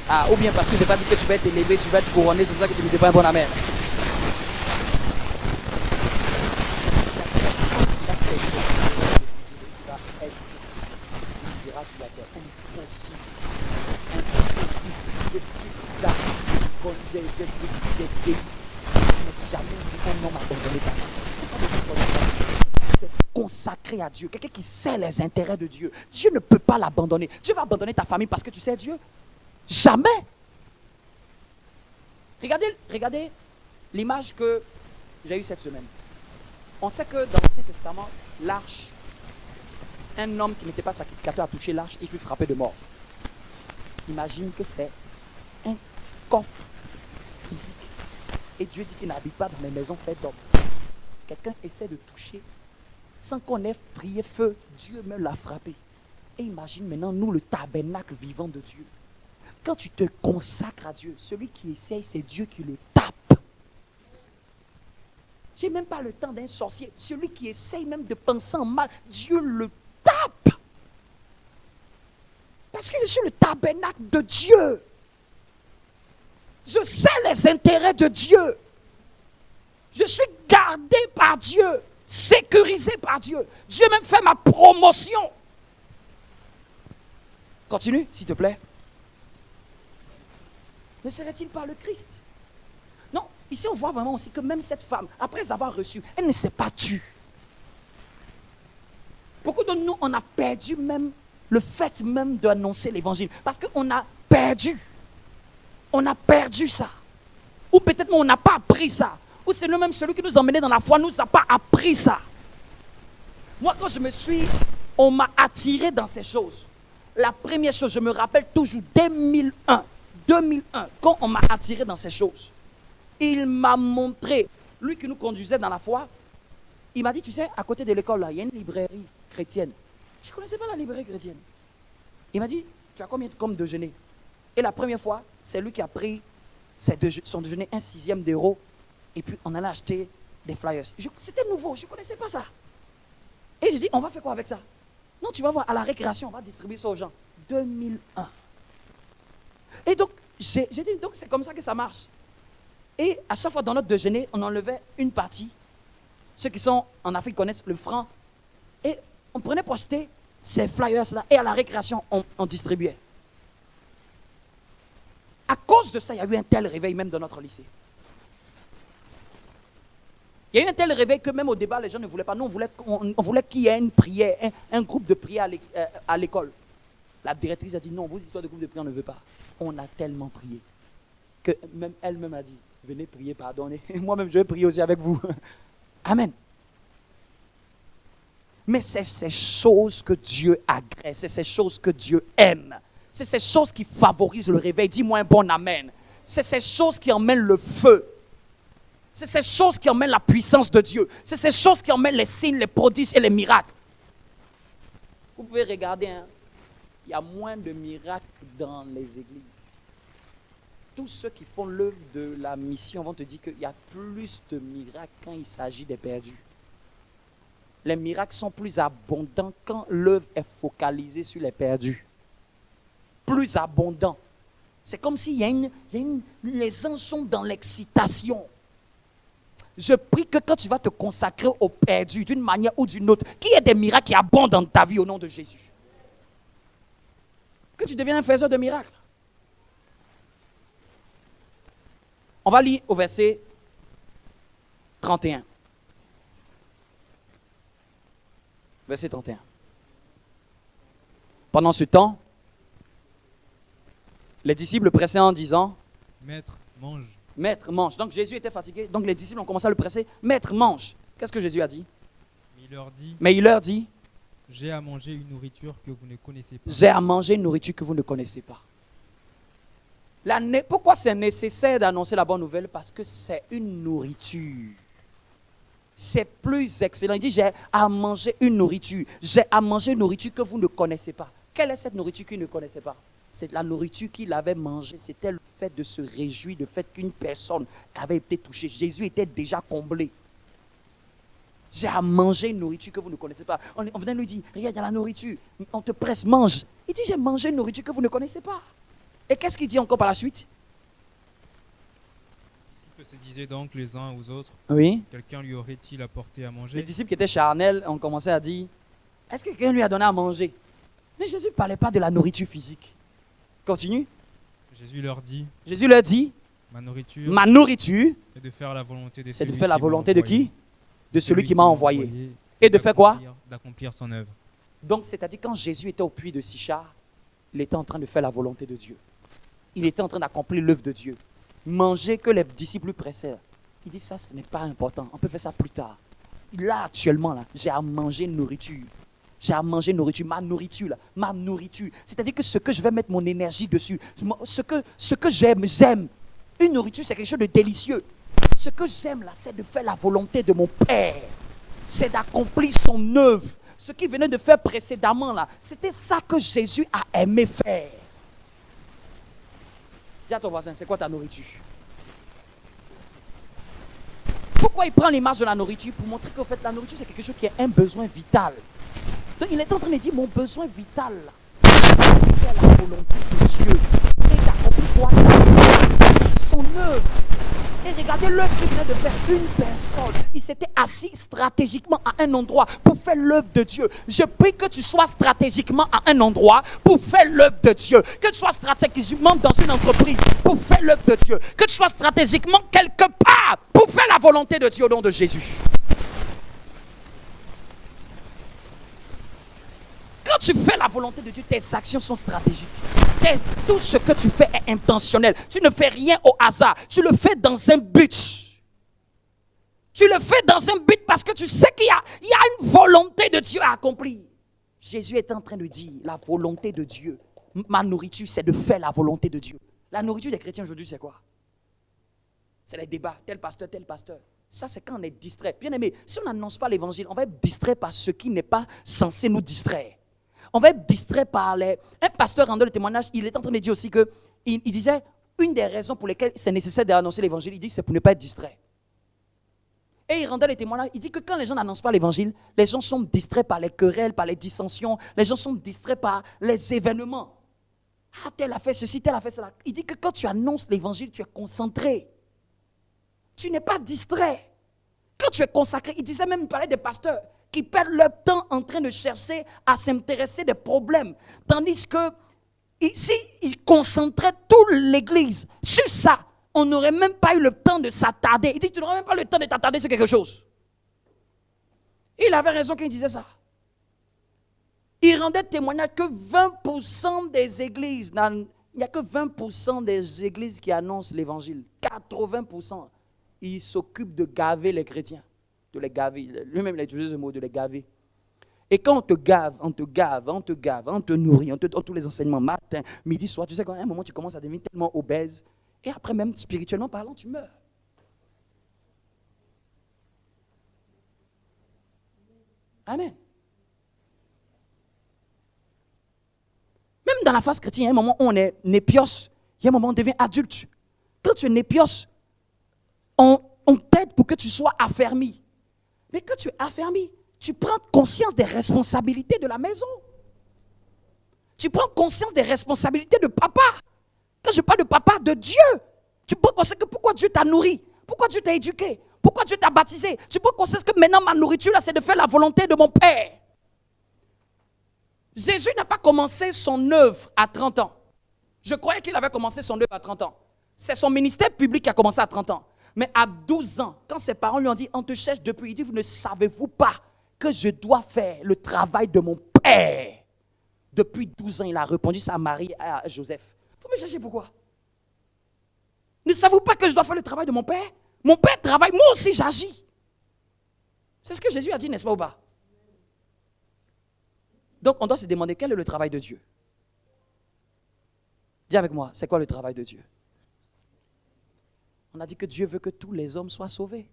Ah, ou bien parce que je n'ai pas dit que tu vas être élevé, tu vas être couronné, c'est pour ça que tu ne me dis pas un bon amen. Consacré à Dieu, quelqu'un qui sait les intérêts de Dieu. Dieu ne peut pas l'abandonner. Dieu va abandonner ta famille parce que tu sais Dieu? Jamais. Regardez l'image que j'ai eue cette semaine. On sait que dans l'Ancien Testament, l'arche, un homme qui n'était pas sacrificateur a touché l'arche, il fut frappé de mort. Imagine que c'est un coffre physique. Et Dieu dit qu'il n'habite pas dans les maisons faites d'hommes. Quelqu'un essaie de toucher sans qu'on ait prié feu. Dieu même l'a frappé. Et imagine maintenant nous le tabernacle vivant de Dieu. Quand tu te consacres à Dieu, celui qui essaye, c'est Dieu qui le tape. J'ai même pas le temps d'un sorcier. Celui qui essaye même de penser en mal, Dieu le tape. Parce que je suis le tabernacle de Dieu. Je sais les intérêts de Dieu. Je suis gardé par Dieu, sécurisé par Dieu. Dieu même fait ma promotion. Continue, s'il te plaît. Ne serait-il pas le Christ? Non, ici on voit vraiment aussi que même cette femme, après avoir reçu, elle ne s'est pas tue. Beaucoup de nous, on a perdu même le fait même d'annoncer l'évangile. Parce qu'on a perdu. On a perdu ça. Ou peut-être on n'a pas appris ça. Ou c'est nous-mêmes celui qui nous emmenait dans la foi, nous n'a pas appris ça. Moi, quand on m'a attiré dans ces choses. La première chose, je me rappelle toujours, 2001, quand on m'a attiré dans ces choses, il m'a montré, lui qui nous conduisait dans la foi, il m'a dit, tu sais, à côté de l'école, là, il y a une librairie chrétienne. Je ne connaissais pas la librairie chrétienne. Il m'a dit, tu as combien comme déjeuner? Et la première fois, c'est lui qui a pris son déjeuner, un 6e d'euro, et puis on allait acheter des flyers. C'était nouveau, je ne connaissais pas ça. Et je dis, on va faire quoi avec ça? Non, tu vas voir, à la récréation, on va distribuer ça aux gens. 2001. Et donc, j'ai dit, donc c'est comme ça que ça marche. Et à chaque fois dans notre déjeuner, on enlevait une partie. Ceux qui sont en Afrique connaissent le franc. Et on prenait pour acheter ces flyers-là. Et à la récréation, on distribuait. À cause de ça, il y a eu un tel réveil même dans notre lycée. Il y a eu un tel réveil que même au débat, les gens ne voulaient pas. Nous, on voulait qu'il y ait une prière, un groupe de prière à l'école. La directrice a dit non, vos histoires de groupe de prière, on ne veut pas. On a tellement prié que même elle-même a dit, venez prier, pardonnez. Et moi-même, je vais prier aussi avec vous. Amen. Mais c'est ces choses que Dieu agresse, c'est ces choses que Dieu aime. C'est ces choses qui favorisent le réveil. Dis-moi un bon amen. C'est ces choses qui emmènent le feu. C'est ces choses qui emmènent la puissance de Dieu. C'est ces choses qui emmènent les signes, les prodiges et les miracles. Vous pouvez regarder, hein, il y a moins de miracles dans les églises. Tous ceux qui font l'œuvre de la mission vont te dire qu'il y a plus de miracles quand il s'agit des perdus. Les miracles sont plus abondants quand l'œuvre est focalisée sur les perdus. Plus abondant. C'est comme s'il y a les gens sont dans l'excitation. Je prie que quand tu vas te consacrer aux perdus d'une manière ou d'une autre, qu'il y ait des miracles qui abondent dans ta vie au nom de Jésus. Que tu deviennes un faiseur de miracles. On va lire au verset 31. Verset 31. Pendant ce temps, les disciples le pressaient en disant, Maître, mange. Maître, mange. Donc Jésus était fatigué, donc les disciples ont commencé à le presser. Maître, mange. Qu'est-ce que Jésus a dit? Mais il leur dit, j'ai à manger une nourriture que vous ne connaissez pas. j'ai à manger une nourriture que vous ne connaissez pas. Pourquoi c'est nécessaire d'annoncer la bonne nouvelle? Parce que c'est une nourriture. C'est plus excellent. Il dit, j'ai à manger une nourriture. J'ai à manger une nourriture que vous ne connaissez pas. Quelle est cette nourriture qu'il ne connaissait pas? C'est la nourriture qu'il avait mangée. C'était le fait de se réjouir, le fait qu'une personne avait été touchée. Jésus était déjà comblé. J'ai à manger une nourriture que vous ne connaissez pas. On venait lui dire, regarde, il y a la nourriture. On te presse, mange. Il dit, j'ai mangé une nourriture que vous ne connaissez pas. Et qu'est-ce qu'il dit encore par la suite? Les disciples se disaient donc les uns aux autres, Oui. quelqu'un lui aurait-il apporté à manger? Les disciples qui étaient charnels ont commencé à dire, est-ce que quelqu'un lui a donné à manger? Mais Jésus ne parlait pas de la nourriture physique. Continue. Jésus leur dit, Jésus leur dit, ma nourriture est de faire la volonté de c'est de celui faire la qui m'a volonté de envoyé. qui? De celui qui m'a envoyé. Et Et de faire quoi? D'accomplir son œuvre. Donc, c'est-à-dire quand Jésus était au puits de Sichar, il était en train de faire la volonté de Dieu. Il était en train d'accomplir l'œuvre de Dieu. Manger que les disciples lui pressaient. Il dit ça, ce n'est pas important. On peut faire ça plus tard. Là, actuellement, là, j'ai à manger une nourriture. J'ai à manger une nourriture, ma nourriture, là, ma nourriture. C'est-à-dire que ce que je vais mettre mon énergie dessus, ce que j'aime. Une nourriture, c'est quelque chose de délicieux. Ce que j'aime, là, c'est de faire la volonté de mon Père. C'est d'accomplir son œuvre. Ce qu'il venait de faire précédemment, là, c'était ça que Jésus a aimé faire. Dis à ton voisin, c'est quoi ta nourriture? Pourquoi il prend l'image de la nourriture? Pour montrer qu'en fait, la nourriture, c'est quelque chose qui est un besoin vital. Donc, il est en train de dire, mon besoin vital, là, c'est de faire la volonté de Dieu. Et d'accomplir quoi? Son œuvre. Et regardez l'œuvre qu'il venait de faire. Une personne, il s'était assis stratégiquement à un endroit pour faire l'œuvre de Dieu. Je prie que tu sois stratégiquement à un endroit pour faire l'œuvre de Dieu. Que tu sois stratégiquement dans une entreprise pour faire l'œuvre de Dieu. Que tu sois stratégiquement quelque part pour faire la volonté de Dieu au nom de Jésus. Quand tu fais la volonté de Dieu, tes actions sont stratégiques. Tout ce que tu fais est intentionnel. Tu ne fais rien au hasard. Tu le fais dans un but. Tu le fais dans un but parce que tu sais qu'il y a une volonté de Dieu à accomplir. Jésus est en train de dire, la volonté de Dieu, ma nourriture, c'est de faire la volonté de Dieu. La nourriture des chrétiens aujourd'hui, c'est quoi? C'est les débats, tel pasteur, tel pasteur. Ça, c'est quand on est distrait. Bien aimé, si on n'annonce pas l'évangile, on va être distrait par ce qui n'est pas censé nous distraire. On va être distrait par les... Un pasteur rendant le témoignage, il est en train de dire aussi que, il disait, une des raisons pour lesquelles c'est nécessaire d'annoncer l'évangile, il dit que c'est pour ne pas être distrait. Et il rendait les témoignages, il dit que quand les gens n'annoncent pas l'évangile, les gens sont distraits par les querelles, par les dissensions, les gens sont distraits par les événements. Ah, tel a fait ceci, tel a fait cela. Il dit que quand tu annonces l'évangile, tu es concentré. Tu n'es pas distrait. Quand tu es consacré, il disait même, il parlait des pasteurs qui perdent leur temps en train de chercher à s'intéresser des problèmes. Tandis que ici, ils concentraient toute l'église sur ça. On n'aurait même pas eu le temps de s'attarder. Il dit, tu n'aurais même pas le temps de t'attarder sur quelque chose. Il avait raison quand il disait ça. Il rendait témoignage que 20% des églises, il n'y a que 20% des églises qui annoncent l'évangile. 80%, ils s'occupent de gaver les chrétiens. De les gaver. Lui-même, il a utilisé ce mot, de les gaver. Et quand on te gave, on te nourrit, on te donne tous les enseignements matin, midi, soir. Tu sais, quand à un moment, tu commences à devenir tellement obèse. Et après, même spirituellement parlant, tu meurs. Amen. Même dans la phase chrétienne, il y a un moment où on est népios. Il y a un moment où on devient adulte. Quand tu es népios, on t'aide pour que tu sois affermi. Mais quand tu es affermi, tu prends conscience des responsabilités de la maison. Tu prends conscience des responsabilités de papa. Quand je parle de papa, de Dieu, tu prends conscience que pourquoi Dieu t'a nourri, pourquoi Dieu t'a éduqué, pourquoi Dieu t'a baptisé. Tu prends conscience que maintenant ma nourriture, là, c'est de faire la volonté de mon Père. Jésus n'a pas commencé son œuvre à 30 ans. Je croyais qu'il avait commencé son œuvre à 30 ans. C'est son ministère public qui a commencé à 30 ans. Mais à 12 ans, quand ses parents lui ont dit, on te cherche depuis, il dit, vous ne savez-vous pas que je dois faire le travail de mon Père? Depuis 12 ans, il a répondu ça à Marie et à Joseph. Vous me cherchez pourquoi? Ne savez-vous pas que je dois faire le travail de mon Père? Mon Père travaille, moi aussi j'agis. C'est ce que Jésus a dit, n'est-ce pas ou pas? Donc, on doit se demander quel est le travail de Dieu. Dis avec moi, c'est quoi le travail de Dieu? On a dit que Dieu veut que tous les hommes soient sauvés.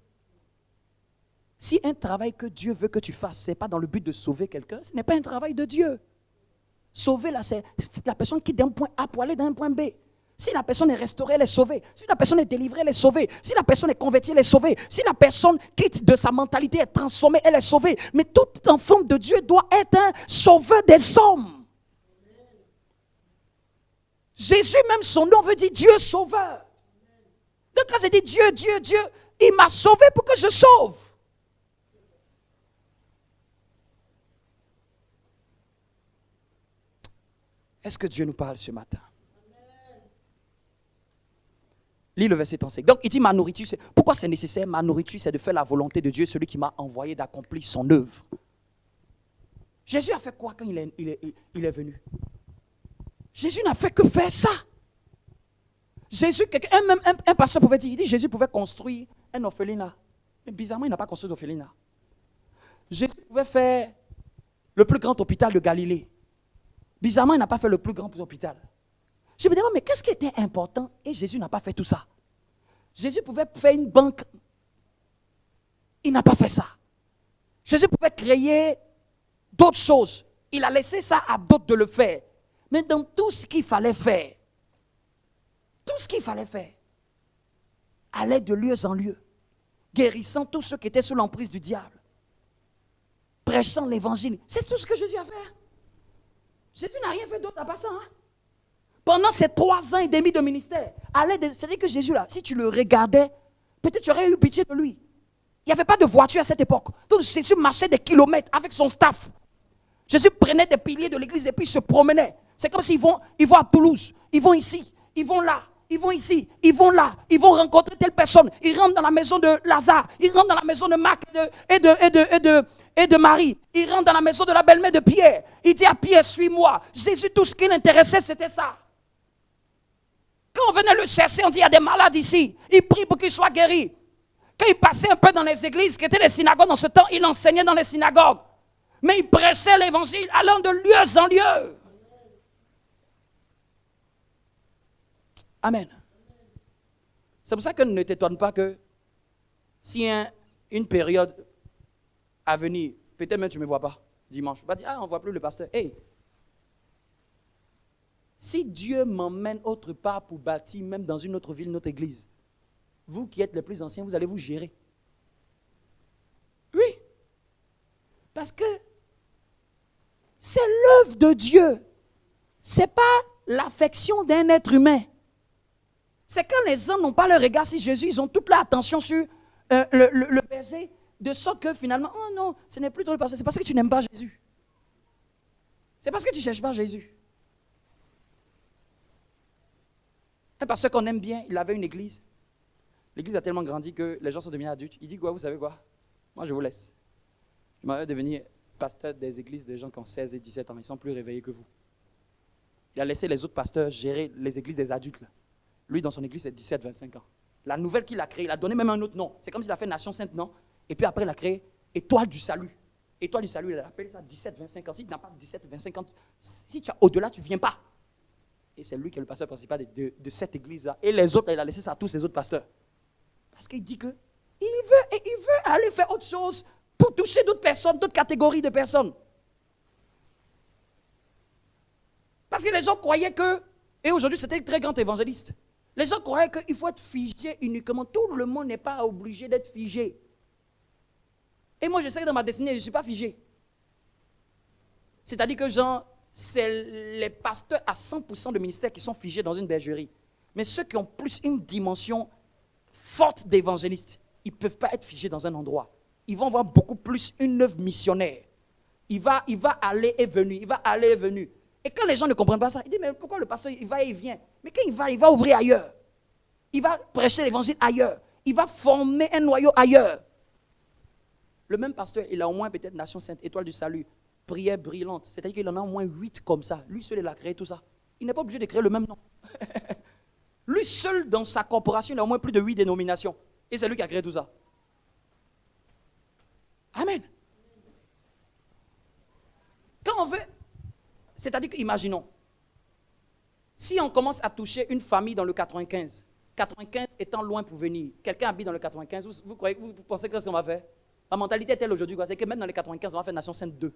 Si un travail que Dieu veut que tu fasses, ce n'est pas dans le but de sauver quelqu'un, ce n'est pas un travail de Dieu. Sauver, là, c'est la personne qui d'un point A pour aller d'un point B. Si la personne est restaurée, elle est sauvée. Si la personne est délivrée, elle est sauvée. Si la personne est convertie, elle est sauvée. Si la personne quitte de sa mentalité, est transformée, elle est sauvée. Mais tout enfant de Dieu doit être un sauveur des hommes. Jésus, même son nom veut dire Dieu sauveur. Donc quand il dit Dieu, Dieu, Dieu, il m'a sauvé pour que je sauve. Est-ce que Dieu nous parle ce matin? Lis le verset 35. Donc il dit ma nourriture, pourquoi c'est nécessaire? Ma nourriture, c'est de faire la volonté de Dieu, celui qui m'a envoyé d'accomplir son œuvre. Jésus a fait quoi quand il est venu? Jésus n'a fait que faire ça. Jésus, un pasteur pouvait dire, il dit Jésus pouvait construire un orphelinat. Mais bizarrement, il n'a pas construit d'orphelinat. Jésus pouvait faire le plus grand hôpital de Galilée. Bizarrement, il n'a pas fait le plus grand hôpital. Je me demande, mais qu'est-ce qui était important et Jésus n'a pas fait tout ça? Jésus pouvait faire une banque. Il n'a pas fait ça. Jésus pouvait créer d'autres choses. Il a laissé ça à d'autres de le faire. Mais dans tout ce qu'il fallait faire, allait de lieu en lieu, guérissant tous ceux qui étaient sous l'emprise du diable, prêchant l'évangile. C'est tout ce que Jésus a fait. Jésus n'a rien fait d'autre à part ça. Pendant ces 3 ans et demi de ministère, c'est-à-dire que Jésus, là, si tu le regardais, peut-être tu aurais eu pitié de lui. Il n'y avait pas de voiture à cette époque. Donc Jésus marchait des kilomètres avec son staff. Jésus prenait des piliers de l'église et puis se promenait. C'est comme s'ils vont à Toulouse, ils vont ici, ils vont là, ils vont ici, ils vont là, ils vont rencontrer telle personne. Ils rentrent dans la maison de Lazare, ils rentrent dans la maison de Marc et de Marie. Ils rentrent dans la maison de la belle-mère de Pierre. Il dit à Pierre, suis-moi. Jésus, tout ce qui l'intéressait, c'était ça. Quand on venait le chercher, on dit, il y a des malades ici. Il prie pour qu'ils soient guéris. Quand il passait un peu dans les églises, qui étaient les synagogues dans ce temps, il enseignait dans les synagogues. Mais il prêchait l'évangile allant de lieu en lieu. Amen. C'est pour ça que ne t'étonne pas que si une période à venir, peut-être même tu ne me vois pas dimanche, tu vas dire, on ne voit plus le pasteur. Hey, si Dieu m'emmène autre part pour bâtir, même dans une autre ville, notre église, vous qui êtes les plus anciens, vous allez vous gérer. Oui. Parce que c'est l'œuvre de Dieu. Ce n'est pas l'affection d'un être humain. C'est quand les hommes n'ont pas le regard sur Jésus, ils ont toute leur attention sur le baiser, de sorte que finalement, oh non, ce n'est plus trop le pasteur, c'est parce que tu n'aimes pas Jésus. C'est parce que tu ne cherches pas Jésus. Un pasteur qu'on aime bien, il avait une église. L'église a tellement grandi que les gens sont devenus adultes. Il dit quoi, vous savez quoi? Moi je vous laisse. Je m'avais devenu pasteur des églises des gens qui ont 16 et 17 ans, ils sont plus réveillés que vous. Il a laissé les autres pasteurs gérer les églises des adultes. Là. Lui, dans son église, c'est 17-25 ans. La nouvelle qu'il a créée, il a donné même un autre nom. C'est comme s'il a fait Nation Sainte, non? Et puis après, il a créé Étoile du Salut. Étoile du Salut, il a appelé ça 17-25 ans. Si tu n'as pas 17-25 ans, si tu as au-delà, tu ne viens pas. Et c'est lui qui est le pasteur principal de cette église-là. Et les autres, il a laissé ça à tous ses autres pasteurs. Parce qu'il dit que il veut aller faire autre chose pour toucher d'autres personnes, d'autres catégories de personnes. Parce que les gens croyaient que, et aujourd'hui c'était un très grand évangéliste, les gens croyaient qu'il faut être figé uniquement. Tout le monde n'est pas obligé d'être figé. Et moi je sais que dans ma destinée, je ne suis pas figé. C'est-à-dire que c'est les pasteurs à 100% de ministère qui sont figés dans une bergerie. Mais ceux qui ont plus une dimension forte d'évangéliste, ils ne peuvent pas être figés dans un endroit. Ils vont avoir beaucoup plus une œuvre missionnaire. Il va aller et venir, il va aller et venir. Et quand les gens ne comprennent pas ça, ils disent, mais pourquoi le pasteur, il va et il vient? Mais quand il va ouvrir ailleurs. Il va prêcher l'évangile ailleurs. Il va former un noyau ailleurs. Le même pasteur, il a au moins peut-être Nation Sainte, Étoile du Salut, Prière brillante. C'est-à-dire qu'il en a au moins 8 comme ça. Lui seul, il a créé tout ça. Il n'est pas obligé de créer le même nom. Lui seul, dans sa corporation, il a au moins plus de 8 dénominations. Et c'est lui qui a créé tout ça. Amen. Quand on veut C'est-à-dire qu'imaginons, si on commence à toucher une famille dans le 95 étant loin pour venir, quelqu'un habite dans le 95, vous pensez que ce qu'on va faire? Ma mentalité est telle aujourd'hui, c'est que même dans les 95, on va faire Nation Sainte 2.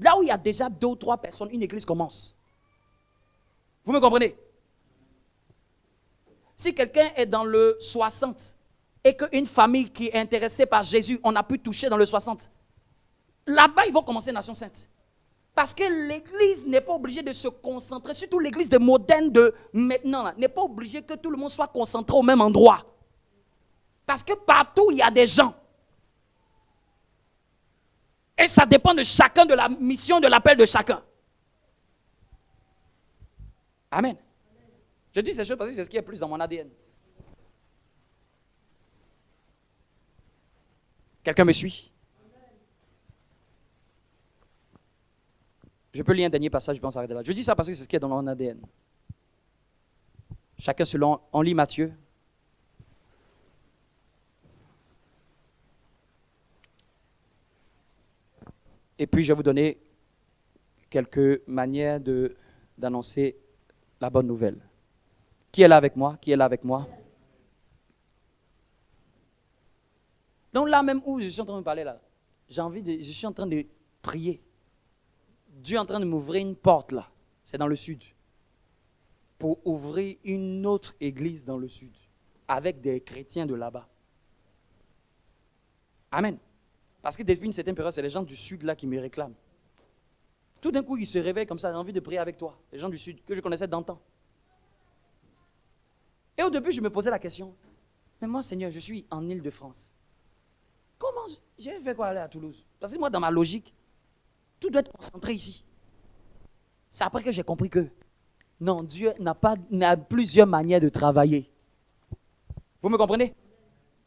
Là où il y a déjà 2 ou 3 personnes, une église commence. Vous me comprenez? Si quelqu'un est dans le 60 et qu'une famille qui est intéressée par Jésus, on a pu toucher dans le 60, là-bas, ils vont commencer Nation Sainte. Parce que l'église n'est pas obligée de se concentrer, surtout l'église de moderne de maintenant, n'est pas obligée que tout le monde soit concentré au même endroit. Parce que partout, il y a des gens. Et ça dépend de chacun, de la mission, de l'appel de chacun. Amen. Je dis ces choses parce que c'est ce qui est plus dans mon ADN. Quelqu'un me suit? Je peux lire un dernier passage, je pense arrêter là. Je dis ça parce que c'est ce qui est dans mon ADN. Chacun selon, on lit Matthieu. Et puis je vais vous donner quelques manières d'annoncer la bonne nouvelle. Qui est là avec moi? Qui est là avec moi? Donc là même où je suis en train de parler là, je suis en train de prier. Dieu est en train de m'ouvrir une porte là, c'est dans le sud, pour ouvrir une autre église dans le sud, avec des chrétiens de là-bas. Amen. Parce que depuis une certaine période, c'est les gens du sud là qui me réclament. Tout d'un coup, ils se réveillent comme ça, j'ai envie de prier avec toi, les gens du sud, que je connaissais d'antan. Et au début, je me posais la question, mais moi Seigneur, je suis en Île-de-France. Comment j'ai fait quoi aller à Toulouse? Parce que moi, dans ma logique, tout doit être concentré ici. C'est après que j'ai compris que non, Dieu n'a plusieurs manières de travailler. Vous me comprenez?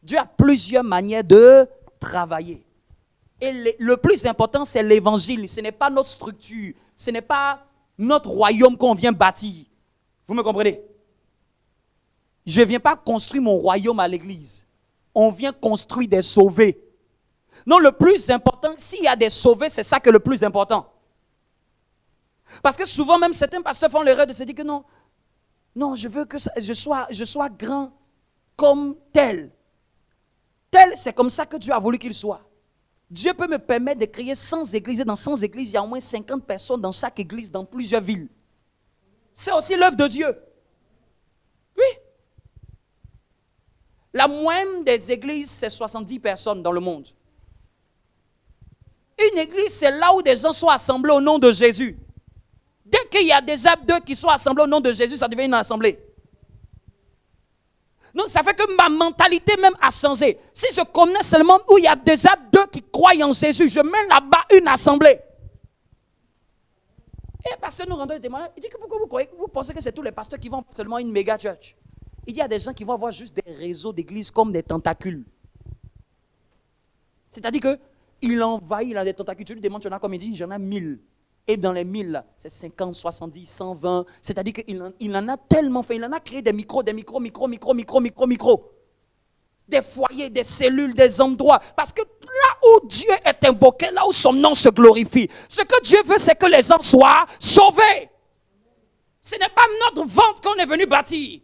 Dieu a plusieurs manières de travailler. Et le plus important, c'est l'évangile. Ce n'est pas notre structure. Ce n'est pas notre royaume qu'on vient bâtir. Vous me comprenez? Je ne viens pas construire mon royaume à l'église. On vient construire des sauvés. Non, le plus important, s'il y a des sauvés, c'est ça que le plus important. Parce que souvent, même certains pasteurs font l'erreur de se dire que non, je veux que je sois grand comme tel. Tel, c'est comme ça que Dieu a voulu qu'il soit. Dieu peut me permettre de créer 100 églises. Et dans 100 églises, il y a au moins 50 personnes dans chaque église, dans plusieurs villes. C'est aussi l'œuvre de Dieu. Oui. La moyenne des églises, c'est 70 personnes dans le monde. Une église, c'est là où des gens sont assemblés au nom de Jésus. Dès qu'il y a déjà 2 qui sont assemblés au nom de Jésus, ça devient une assemblée. Donc ça fait que ma mentalité même a changé. Si je connais seulement où il y a déjà 2 qui croient en Jésus, je mets là-bas une assemblée. Et parce que nous rendons des témoignages, il dit que pourquoi vous pensez que c'est tous les pasteurs qui vont seulement une méga church? Il y a des gens qui vont avoir juste des réseaux d'églises comme des tentacules. C'est-à-dire que il envahit là des tentacules. Tu lui demandes, tu en as combien? Il dit, j'en ai 1000. Et dans les 1000, là, c'est 50, 70, 120. C'est-à-dire qu'il en a tellement fait. Il en a créé des micros. Des foyers, des cellules, des endroits. Parce que là où Dieu est invoqué, là où son nom se glorifie, ce que Dieu veut, c'est que les gens soient sauvés. Ce n'est pas notre vente qu'on est venu bâtir.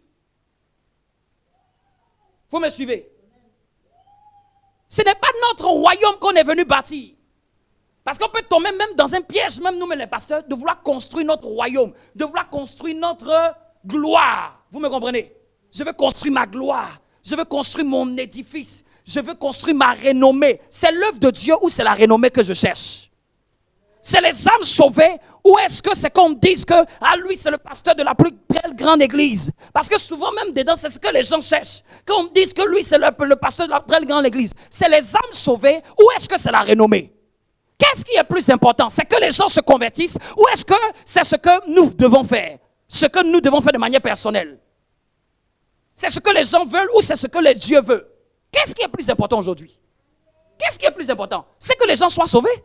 Vous me suivez? Ce n'est pas notre royaume qu'on est venu bâtir. Parce qu'on peut tomber même dans un piège, même nous, les pasteurs, de vouloir construire notre royaume, de vouloir construire notre gloire. Vous me comprenez? Je veux construire ma gloire. Je veux construire mon édifice. Je veux construire ma renommée. C'est l'œuvre de Dieu ou c'est la renommée que je cherche? C'est les âmes sauvées ou est-ce que c'est qu'on dise que lui c'est le pasteur de la plus grande église? Parce que souvent même dedans c'est ce que les gens cherchent. Qu'on dise que lui c'est le pasteur de la très grande église. C'est les âmes sauvées ou est-ce que c'est la renommée? Qu'est-ce qui est plus important? C'est que les gens se convertissent ou est-ce que c'est ce que nous devons faire? Ce que nous devons faire de manière personnelle? C'est ce que les gens veulent ou c'est ce que Dieu veut? Qu'est-ce qui est plus important aujourd'hui? Qu'est-ce qui est plus important? C'est que les gens soient sauvés.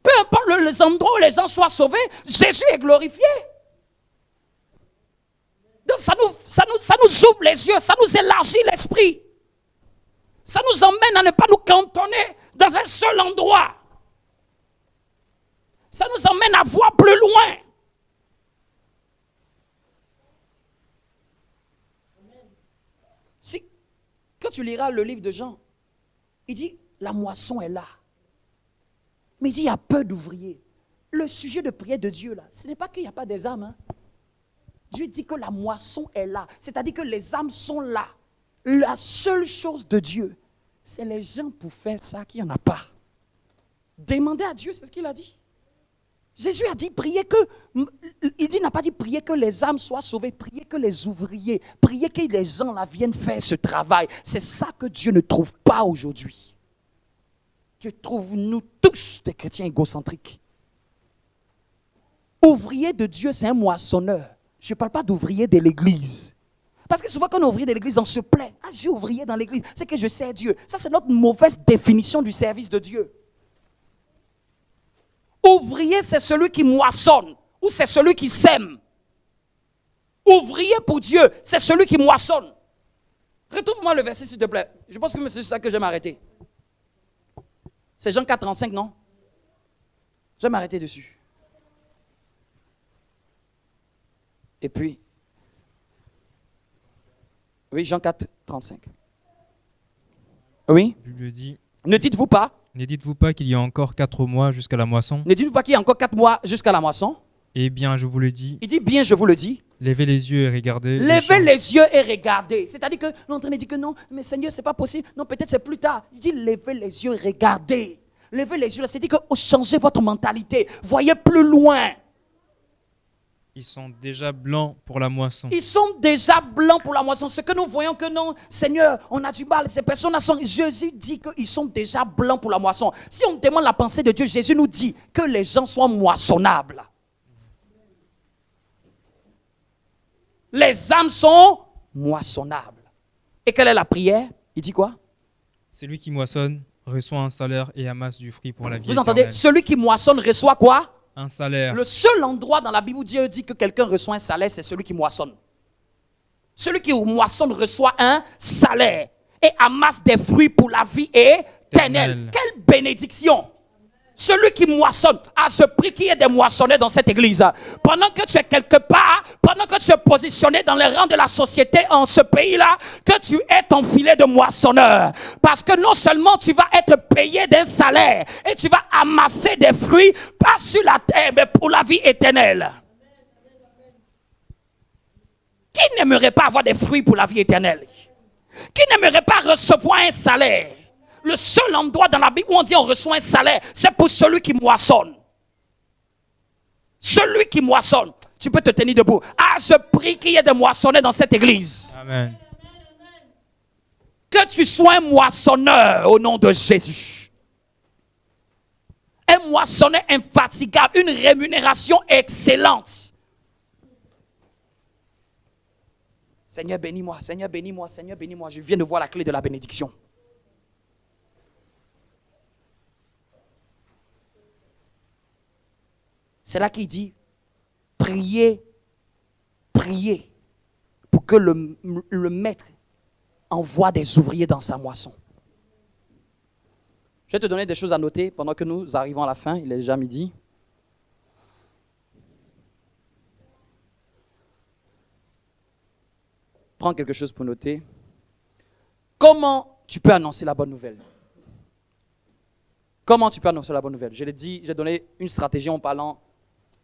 Peu importe les endroits où les gens soient sauvés, Jésus est glorifié. Donc ça nous ouvre les yeux, ça nous élargit l'esprit. Ça nous emmène à ne pas nous cantonner dans un seul endroit. Ça nous emmène à voir plus loin. Si, quand tu liras le livre de Jean, il dit, la moisson est là. Mais il dit, il y a peu d'ouvriers. Le sujet de prière de Dieu, là, ce n'est pas qu'il n'y a pas des âmes. Hein. Dieu dit que la moisson est là. C'est-à-dire que les âmes sont là. La seule chose de Dieu, c'est les gens pour faire ça qu'il n'y en a pas. Demandez à Dieu, c'est ce qu'il a dit. Jésus a dit, priez que, il dit, n'a pas dit prier que les âmes soient sauvées, priez que les ouvriers, priez que les gens là viennent faire ce travail. C'est ça que Dieu ne trouve pas aujourd'hui. Dieu trouve nous tous des chrétiens égocentriques. Ouvrier de Dieu, c'est un moissonneur. Je ne parle pas d'ouvrier de l'église. Parce que souvent quand on est ouvrier de l'église, on se plaint. Ah, je suis ouvrier dans l'église, c'est que je sers Dieu. Ça, c'est notre mauvaise définition du service de Dieu. Ouvrier, c'est celui qui moissonne ou c'est celui qui sème. Ouvrier pour Dieu, c'est celui qui moissonne. Retrouve-moi le verset, s'il te plaît. Je pense que c'est ça que je vais m'arrêter. C'est Jean 4, 35, non? Je vais m'arrêter dessus. Et puis, oui, Jean 4, 35. Oui? La Bible dit, Ne dites-vous pas? ne dites-vous pas qu'il y a encore 4 mois jusqu'à la moisson? Ne dites-vous pas qu'il y a encore 4 mois jusqu'à la moisson? Eh bien, je vous le dis, Il dit bien, je vous le dis. levez les yeux et regardez. Levez les yeux et regardez. C'est-à-dire que l'on est en train de dire que non, mais Seigneur, c'est pas possible. Non, peut-être c'est plus tard. Il dit levez les yeux et regardez. Levez les yeux, c'est-à-dire que changez votre mentalité. Voyez plus loin. Ils sont déjà blancs pour la moisson. Ils sont déjà blancs pour la moisson. Ce que nous voyons que non, Seigneur, on a du mal. Ces personnes sont. Jésus dit qu'ils sont déjà blancs pour la moisson. Si on demande la pensée de Dieu, Jésus nous dit que les gens soient moissonnables. Les âmes sont moissonnables. Et quelle est la prière? Il dit quoi? Celui qui moissonne reçoit un salaire et amasse du fruit pour la vie Vous entendez? éternelle. Celui qui moissonne reçoit quoi? Un salaire. Le seul endroit dans la Bible où Dieu dit que quelqu'un reçoit un salaire, c'est celui qui moissonne. Celui qui moissonne reçoit un salaire et amasse des fruits pour la vie éternelle. Quelle bénédiction! Celui qui moissonne, à ce prix qu'il y ait des moissonneurs dans cette église. Pendant que tu es quelque part, pendant que tu es positionné dans les rangs de la société en ce pays-là, que tu aies ton filet de moissonneur. Parce que non seulement tu vas être payé d'un salaire et tu vas amasser des fruits, pas sur la terre, mais pour la vie éternelle. Qui n'aimerait pas avoir des fruits pour la vie éternelle? Qui n'aimerait pas recevoir un salaire? Le seul endroit dans la Bible où on dit on reçoit un salaire, c'est pour celui qui moissonne. Celui qui moissonne. Tu peux te tenir debout. Ah, je prie qu'il y ait des moissonneurs dans cette église. Amen. Que tu sois un moissonneur au nom de Jésus. Un moissonneur infatigable, une rémunération excellente. Seigneur, bénis-moi, Seigneur, bénis-moi, Seigneur, bénis-moi. Je viens de voir la clé de la bénédiction. C'est là qu'il dit, priez, priez pour que le maître envoie des ouvriers dans sa moisson. Je vais te donner des choses à noter pendant que nous arrivons à la fin. Il est déjà midi. Prends quelque chose pour noter. Comment tu peux annoncer la bonne nouvelle? Comment tu peux annoncer la bonne nouvelle? Je l'ai dit, j'ai donné une stratégie en parlant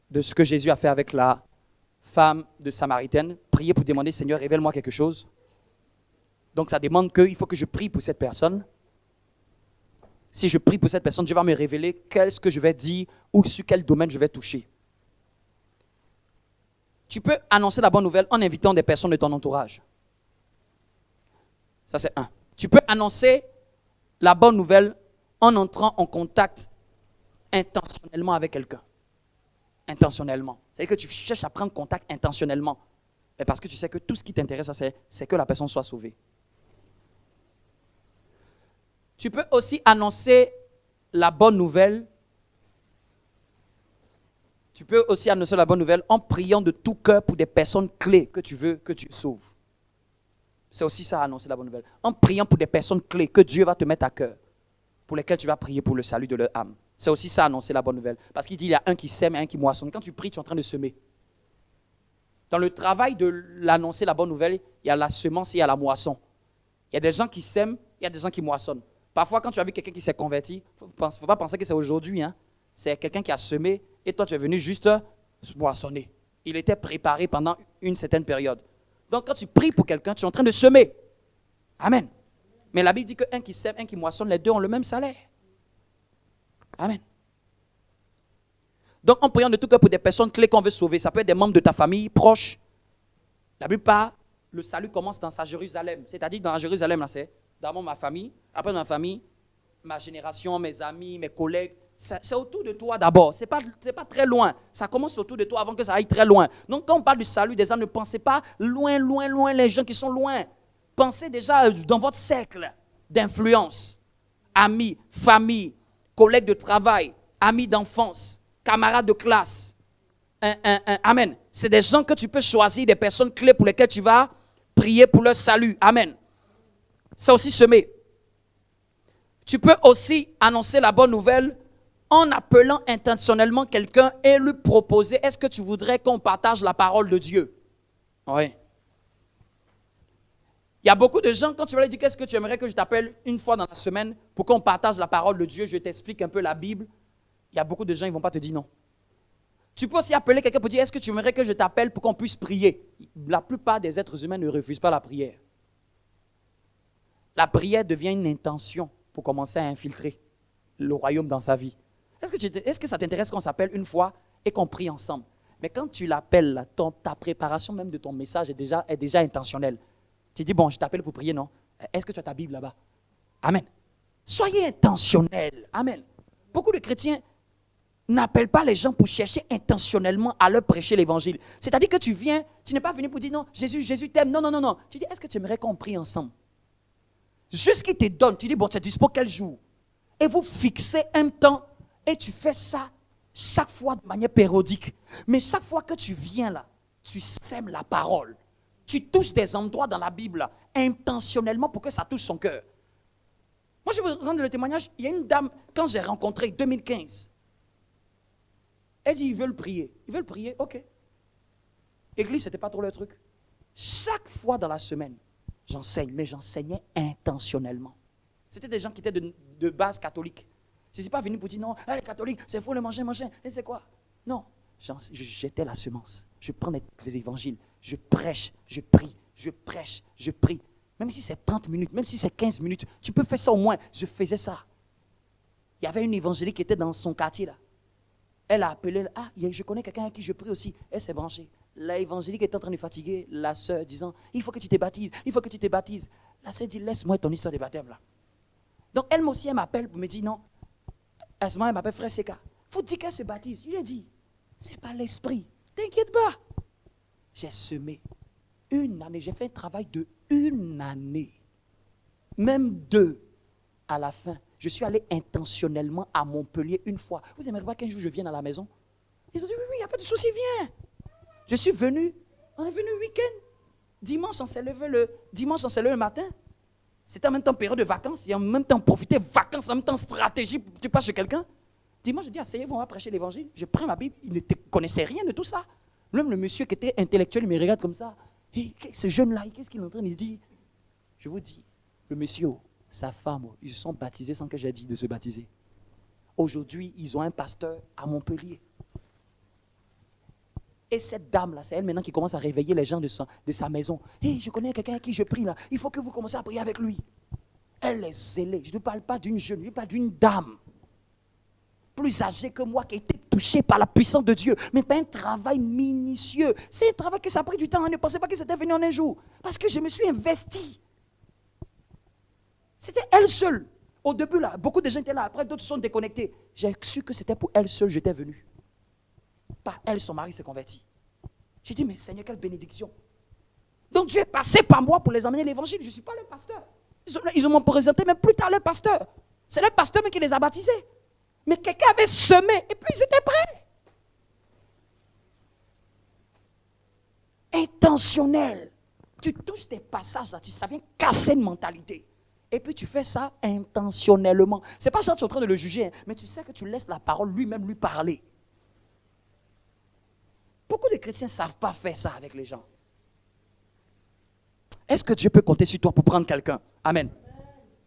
de ce que Jésus a fait avec la femme de Samaritaine. Prier pour demander, Seigneur, révèle-moi quelque chose. Donc ça demande qu'il faut que je prie pour cette personne. Si je prie pour cette personne, Dieu va me révéler qu'est-ce que je vais dire ou sur quel domaine je vais toucher. Tu peux annoncer la bonne nouvelle en invitant des personnes de ton entourage. Ça, c'est un. Tu peux annoncer la bonne nouvelle en entrant en contact intentionnellement avec quelqu'un. Intentionnellement. C'est-à-dire que tu cherches à prendre contact intentionnellement. Mais parce que tu sais que tout ce qui t'intéresse, c'est que la personne soit sauvée. Tu peux aussi annoncer la bonne nouvelle. Tu peux aussi annoncer la bonne nouvelle en priant de tout cœur pour des personnes clés que tu veux que tu sauves. C'est aussi ça, annoncer la bonne nouvelle. En priant pour des personnes clés que Dieu va te mettre à cœur, pour lesquelles tu vas prier pour le salut de leur âme. C'est aussi ça, annoncer la bonne nouvelle. Parce qu'il dit il y a un qui sème et un qui moissonne. Quand tu pries, tu es en train de semer. Dans le travail de l'annoncer la bonne nouvelle, il y a la semence et il y a la moisson. Il y a des gens qui sèment, il y a des gens qui moissonnent. Parfois, quand tu as vu quelqu'un qui s'est converti, il ne faut pas penser que c'est aujourd'hui. Hein. C'est quelqu'un qui a semé et toi, tu es venu juste moissonner. Il était préparé pendant une certaine période. Donc, quand tu pries pour quelqu'un, tu es en train de semer. Amen. Mais la Bible dit qu'un qui sème, un qui moissonne, les deux ont le même salaire. Amen. Donc, en priant de tout cœur pour des personnes clés qu'on veut sauver, ça peut être des membres de ta famille proches. La plupart, le salut commence dans sa Jérusalem. C'est-à-dire dans la Jérusalem, là, c'est d'abord ma famille, après ma famille, ma génération, mes amis, mes collègues. C'est autour de toi d'abord. Ce n'est pas très loin. Ça commence autour de toi avant que ça aille très loin. Donc, quand on parle du salut des gens, ne pensez pas loin, loin, loin, les gens qui sont loin. Pensez déjà dans votre cercle d'influence. Amis, famille, collègues de travail, amis d'enfance, camarades de classe. Amen. C'est des gens que tu peux choisir, des personnes clés pour lesquelles tu vas prier pour leur salut. Amen. C'est aussi semer. Tu peux aussi annoncer la bonne nouvelle en appelant intentionnellement quelqu'un et lui proposer, est-ce que tu voudrais qu'on partage la parole de Dieu? Oui. Il y a beaucoup de gens, quand tu vas leur dire, qu'est-ce que tu aimerais que je t'appelle une fois dans la semaine pour qu'on partage la parole de Dieu, je t'explique un peu la Bible, il y a beaucoup de gens, ils ne vont pas te dire non. Tu peux aussi appeler quelqu'un pour dire, est-ce que tu aimerais que je t'appelle pour qu'on puisse prier? La plupart des êtres humains ne refusent pas la prière. La prière devient une intention pour commencer à infiltrer le royaume dans sa vie. Est-ce que ça t'intéresse qu'on s'appelle une fois et qu'on prie ensemble? Mais quand tu l'appelles, ta préparation même de ton message est déjà intentionnelle. Tu dis, bon, je t'appelle pour prier, non? Est-ce que tu as ta Bible là-bas? Amen. Soyez intentionnels. Amen. Beaucoup de chrétiens n'appellent pas les gens pour chercher intentionnellement à leur prêcher l'évangile. C'est-à-dire que tu viens, tu n'es pas venu pour dire, non, Jésus t'aime. Non, non, non, non. Tu dis, est-ce que tu aimerais qu'on prie ensemble? Juste qu'il te donne, tu dis, bon, tu es dispo quel jour? Et vous fixez un temps et tu fais ça chaque fois de manière périodique. Mais chaque fois que tu viens là, tu sèmes la parole. Tu touches des endroits dans la Bible là, intentionnellement pour que ça touche son cœur. Moi, je vais vous rendre le témoignage. Il y a une dame, quand j'ai rencontré en 2015, elle dit, ils veulent prier. Ils veulent prier, ok. Église, ce n'était pas trop le truc. Chaque fois dans la semaine, j'enseigne, mais j'enseignais intentionnellement. C'était des gens qui étaient de base catholique. Je ne suis pas venu pour dire, non, les catholiques, c'est faux le manger. Et c'est quoi? Non, j'étais la semence. Je prends des évangiles, je prêche, je prie, je prêche, je prie. Même si c'est 30 minutes, même si c'est 15 minutes, tu peux faire ça au moins. Je faisais ça. Il y avait une évangélique qui était dans son quartier là. Elle a appelé, je connais quelqu'un à qui je prie aussi. Elle s'est branchée. L'évangélique était en train de fatiguer la sœur, disant, il faut que tu te baptises, il faut que tu te baptises. La sœur dit, laisse-moi ton histoire de baptême là. Donc elle aussi, elle m'appelle pour me dire, non. À ce moment, elle m'appelle frère Seka. Il faut dire qu'elle se baptise. Il a dit, c'est pas l'esprit. T'inquiète pas. J'ai semé une année. J'ai fait un travail de une année. Même 2 à la fin. Je suis allé intentionnellement à Montpellier une fois. Vous n'aimeriez pas qu'un jour je vienne à la maison? Ils ont dit, oui, il n'y a pas de souci, viens. Je suis venu. On est venu le week-end. Dimanche, on s'est levé le matin. C'était en même temps période de vacances, et en même temps profiter vacances, en même temps stratégie, tu passes chez quelqu'un. Dimanche, je dis, asseyez-vous, on va prêcher l'évangile. Je prends ma Bible, il ne connaissait rien de tout ça. Même le monsieur qui était intellectuel, il me regarde comme ça. Et ce jeune-là, qu'est-ce qu'il est en train de dire? Je vous dis, le monsieur, sa femme, ils se sont baptisés sans que j'ai dit de se baptiser. Aujourd'hui, ils ont un pasteur à Montpellier. Et cette dame-là, c'est elle maintenant qui commence à réveiller les gens de sa maison. Hey, je connais quelqu'un à qui je prie là. Il faut que vous commenciez à prier avec lui. Elle est zélée. Je ne parle pas d'une jeune, je parle d'une dame. Plus âgée que moi, qui a été touchée par la puissance de Dieu. Mais pas un travail minutieux. C'est un travail que ça a pris du temps. Ne pensez pas que c'était venu en un jour. Parce que je me suis investi. C'était elle seule. Au début, là, beaucoup de gens étaient là. Après, d'autres sont déconnectés. J'ai su que c'était pour elle seule que j'étais venu. Pas elle, son mari s'est converti. J'ai dit, mais Seigneur, quelle bénédiction. Donc Dieu est passé par moi pour les emmener l'évangile. Je ne suis pas le pasteur. Ils m'ont présenté même plus tard le pasteur. C'est le pasteur qui les a baptisés. Mais quelqu'un avait semé et puis ils étaient prêts. Intentionnel. Tu touches des passages là, ça vient casser une mentalité. Et puis tu fais ça intentionnellement. C'est pas genre tu es en train de le juger, hein, mais tu sais que tu laisses la parole lui-même lui parler. Beaucoup de chrétiens ne savent pas faire ça avec les gens. Est-ce que Dieu peut compter sur toi pour prendre quelqu'un? Amen.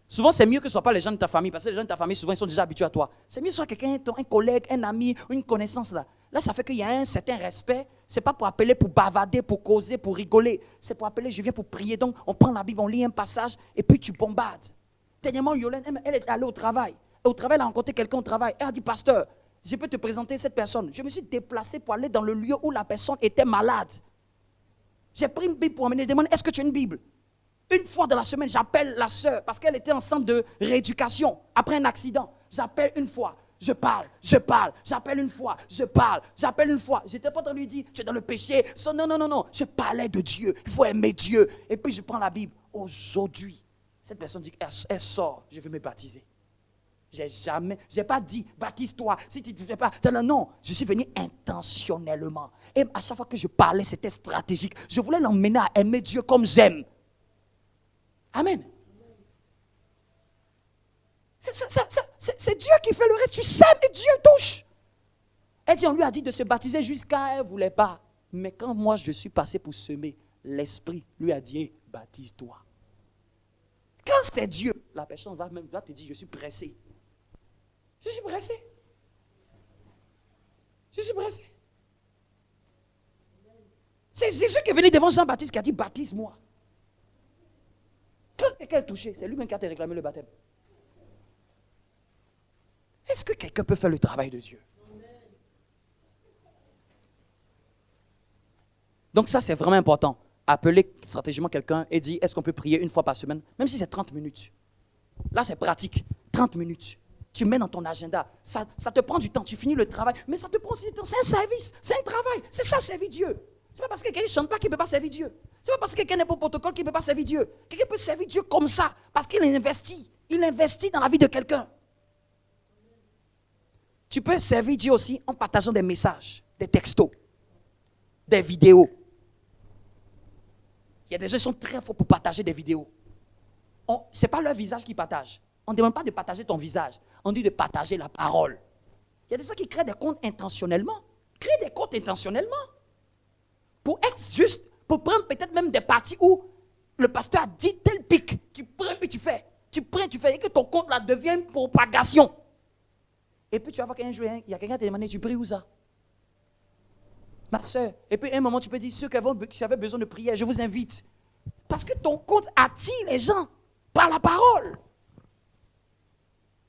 Souvent, c'est mieux que ce ne soit pas les gens de ta famille, parce que les gens de ta famille, souvent, ils sont déjà habitués à toi. C'est mieux que ce soit quelqu'un, un collègue, un ami, une connaissance. Là, ça fait qu'il y a un certain respect. Ce n'est pas pour appeler, pour bavarder, pour causer, pour rigoler. C'est pour appeler, je viens pour prier. Donc, on prend la Bible, on lit un passage, et puis tu bombades. Dernièrement, Yolène, elle est allée au travail. Et au travail, elle a rencontré quelqu'un au travail. Elle a dit, pasteur, je peux te présenter cette personne. Je me suis déplacé pour aller dans le lieu où la personne était malade. J'ai pris une Bible pour emmener. Je demande, est-ce que tu as une Bible? Une fois dans la semaine, j'appelle la sœur parce qu'elle était en centre de rééducation après un accident. J'appelle une fois, je parle, j'appelle une fois, je parle, j'appelle une fois. Je n'étais pas en train de lui dire, tu es dans le péché. Non. Je parlais de Dieu. Il faut aimer Dieu. Et puis je prends la Bible. Aujourd'hui, cette personne dit, elle sort, je vais me baptiser. J'ai pas dit, baptise-toi. Si tu ne fais pas, non, je suis venu intentionnellement. Et à chaque fois que je parlais, c'était stratégique. Je voulais l'emmener à aimer Dieu comme j'aime. Amen. C'est Dieu qui fait le reste. Tu sèmes et Dieu touche. Elle dit, on lui a dit de se baptiser jusqu'à elle ne voulait pas. Mais quand moi je suis passé pour semer, l'Esprit lui a dit, hey, baptise-toi. Quand c'est Dieu, la personne va te dire, je suis pressé. Je suis pressé. C'est Jésus qui est venu devant Jean-Baptiste qui a dit, baptise-moi. Quand quelqu'un est touché, c'est lui-même qui a réclamé le baptême. Est-ce que quelqu'un peut faire le travail de Dieu? Donc ça, c'est vraiment important. Appeler stratégiquement quelqu'un et dire, est-ce qu'on peut prier une fois par semaine? Même si c'est 30 minutes. Là, c'est pratique. 30 minutes. Tu mets dans ton agenda. Ça te prend du temps. Tu finis le travail. Mais ça te prend aussi du temps. C'est un service. C'est un travail. C'est ça, servir Dieu. Ce n'est pas parce que quelqu'un ne chante pas qu'il ne peut pas servir Dieu. Ce n'est pas parce que quelqu'un n'est pas au protocole qu'il ne peut pas servir Dieu. Quelqu'un peut servir Dieu comme ça, parce qu'il investit. Il investit dans la vie de quelqu'un. Tu peux servir Dieu aussi en partageant des messages, des textos, des vidéos. Il y a des gens qui sont très forts pour partager des vidéos. Ce n'est pas leur visage qu'ils partagent. On ne demande pas de partager ton visage. On dit de partager la parole. Il y a des gens qui créent des comptes intentionnellement. Créent des comptes intentionnellement. Pour être juste, pour prendre peut-être même des parties où le pasteur a dit tel pic, tu prends et tu fais. Tu prends, tu fais, et que ton compte là devient une propagation. Et puis tu vas voir qu'un jour, il y a quelqu'un qui t'a demandé, tu pries où ça? Ma soeur. Et puis à un moment, tu peux dire, ceux qui avaient besoin de prière, je vous invite. Parce que ton compte attire les gens par la parole.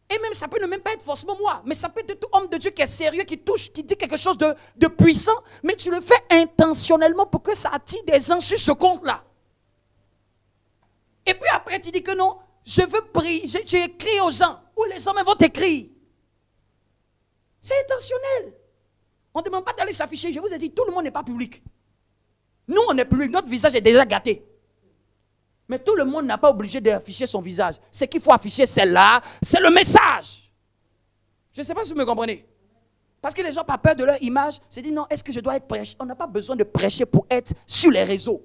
Et même, ça peut ne même pas être forcément moi, mais ça peut être tout homme de Dieu qui est sérieux, qui touche, qui dit quelque chose de puissant, mais tu le fais intentionnellement pour que ça attire des gens sur ce compte-là. Et puis après, tu dis que non, je veux prier, tu écris aux gens, ou les gens même vont t'écrire. C'est intentionnel. On ne demande pas d'aller s'afficher. Je vous ai dit, tout le monde n'est pas public. Nous, on est public, notre visage est déjà gâté. Mais tout le monde n'a pas obligé d'afficher son visage. Ce qu'il faut afficher, c'est là, c'est le message. Je ne sais pas si vous me comprenez. Parce que les gens, par peur de leur image, se disent non, est-ce que je dois être prêché? On n'a pas besoin de prêcher pour être sur les réseaux.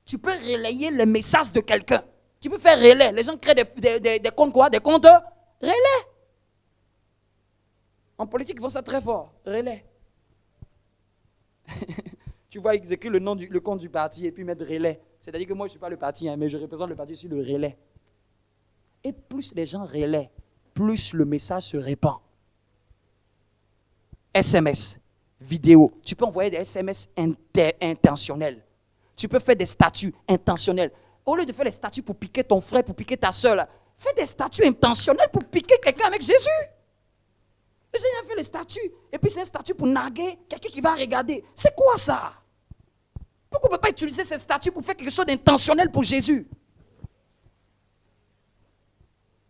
Tu peux relayer le message de quelqu'un. Tu peux faire relais. Les gens créent des comptes quoi? Des comptes relais. En politique, ils font ça très fort. Relais. Tu vois, ils écrivent le compte du parti et puis mettre relais. C'est-à-dire que moi, je ne suis pas le parti, mais je représente le parti sur le relais. Et plus les gens relaient, plus le message se répand. SMS, vidéo. Tu peux envoyer des SMS intentionnels. Tu peux faire des statuts intentionnels. Au lieu de faire des statuts pour piquer ton frère, pour piquer ta soeur, là, fais des statuts intentionnels pour piquer quelqu'un avec Jésus. Les gens ont fait le statut, et puis c'est un statut pour narguer quelqu'un qui va regarder. C'est quoi ça? Pourquoi on ne peut pas utiliser ces statuts pour faire quelque chose d'intentionnel pour Jésus?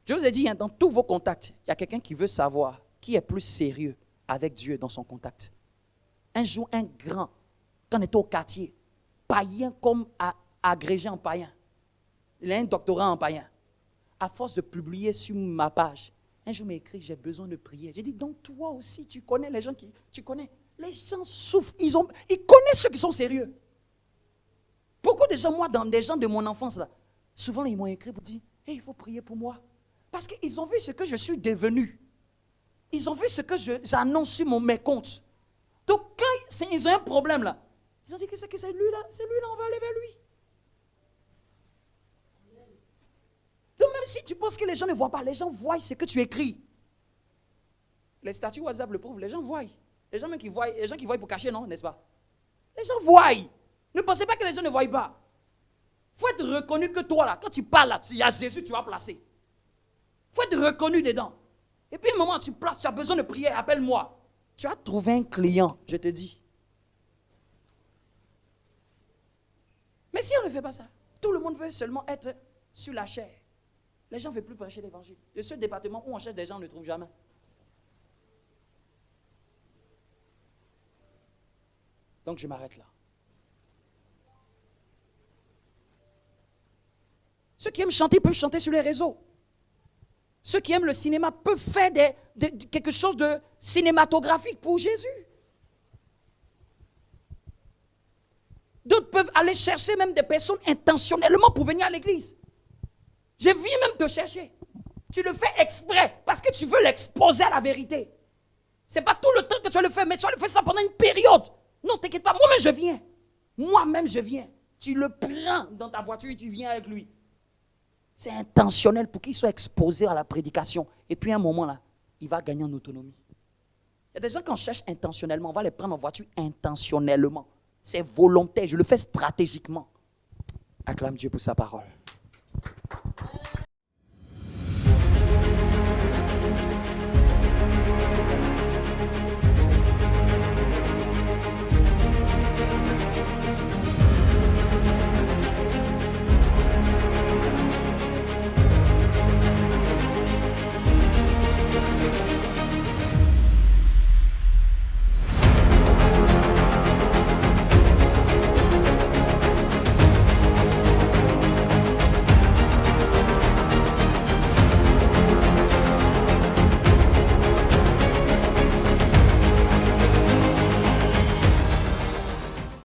Je vous ai dit, dans tous vos contacts, il y a quelqu'un qui veut savoir qui est plus sérieux avec Dieu dans son contact. Un jour, un grand, quand on était au quartier, païen comme agrégé en païen. Il a un doctorat en païen. À force de publier sur ma page, un jour, il m'a écrit, j'ai besoin de prier. J'ai dit, donc toi aussi, tu connais les gens qui... Tu connais. Les gens souffrent. Ils connaissent ceux qui sont sérieux. Beaucoup de gens, moi, dans des gens de mon enfance, là, souvent, ils m'ont écrit pour dire, Et il faut prier pour moi. Parce qu'ils ont vu ce que je suis devenu. Ils ont vu ce que j'annonce sur mes comptes. Donc quand ils ont un problème là, ils ont dit que c'est lui là, on va aller vers lui. Donc même si tu penses que les gens ne voient pas, les gens voient ce que tu écris. Les statuts WhatsApp le prouvent, les gens voient. Les gens qui voient pour cacher, non, n'est-ce pas? Les gens voient. Ne pensez pas que les gens ne voient pas. Il faut être reconnu que toi là, quand tu parles là, il y a Jésus, tu vas placer. Il faut être reconnu dedans. Et puis, un moment, tu places, tu as besoin de prier, appelle-moi. Tu as trouvé un client, je te dis. Mais si on ne fait pas ça, tout le monde veut seulement être sur la chair. Les gens ne veulent plus prêcher l'évangile. Le seul département où on cherche des gens, on ne trouve jamais. Donc, je m'arrête là. Ceux qui aiment chanter peuvent chanter sur les réseaux. Ceux qui aiment le cinéma peuvent faire quelque chose de cinématographique pour Jésus. D'autres peuvent aller chercher même des personnes intentionnellement pour venir à l'église. Je viens même te chercher. Tu le fais exprès parce que tu veux l'exposer à la vérité. Ce n'est pas tout le temps que tu vas le faire, mais tu vas le faire ça pendant une période. Non, t'inquiète pas, moi-même je viens. Moi-même je viens. Tu le prends dans ta voiture et tu viens avec lui. C'est intentionnel pour qu'il soit exposé à la prédication. Et puis à un moment là, il va gagner en autonomie. Il y a des gens qu'on cherche intentionnellement, on va les prendre en voiture intentionnellement. C'est volontaire, je le fais stratégiquement. Acclame Dieu pour sa parole.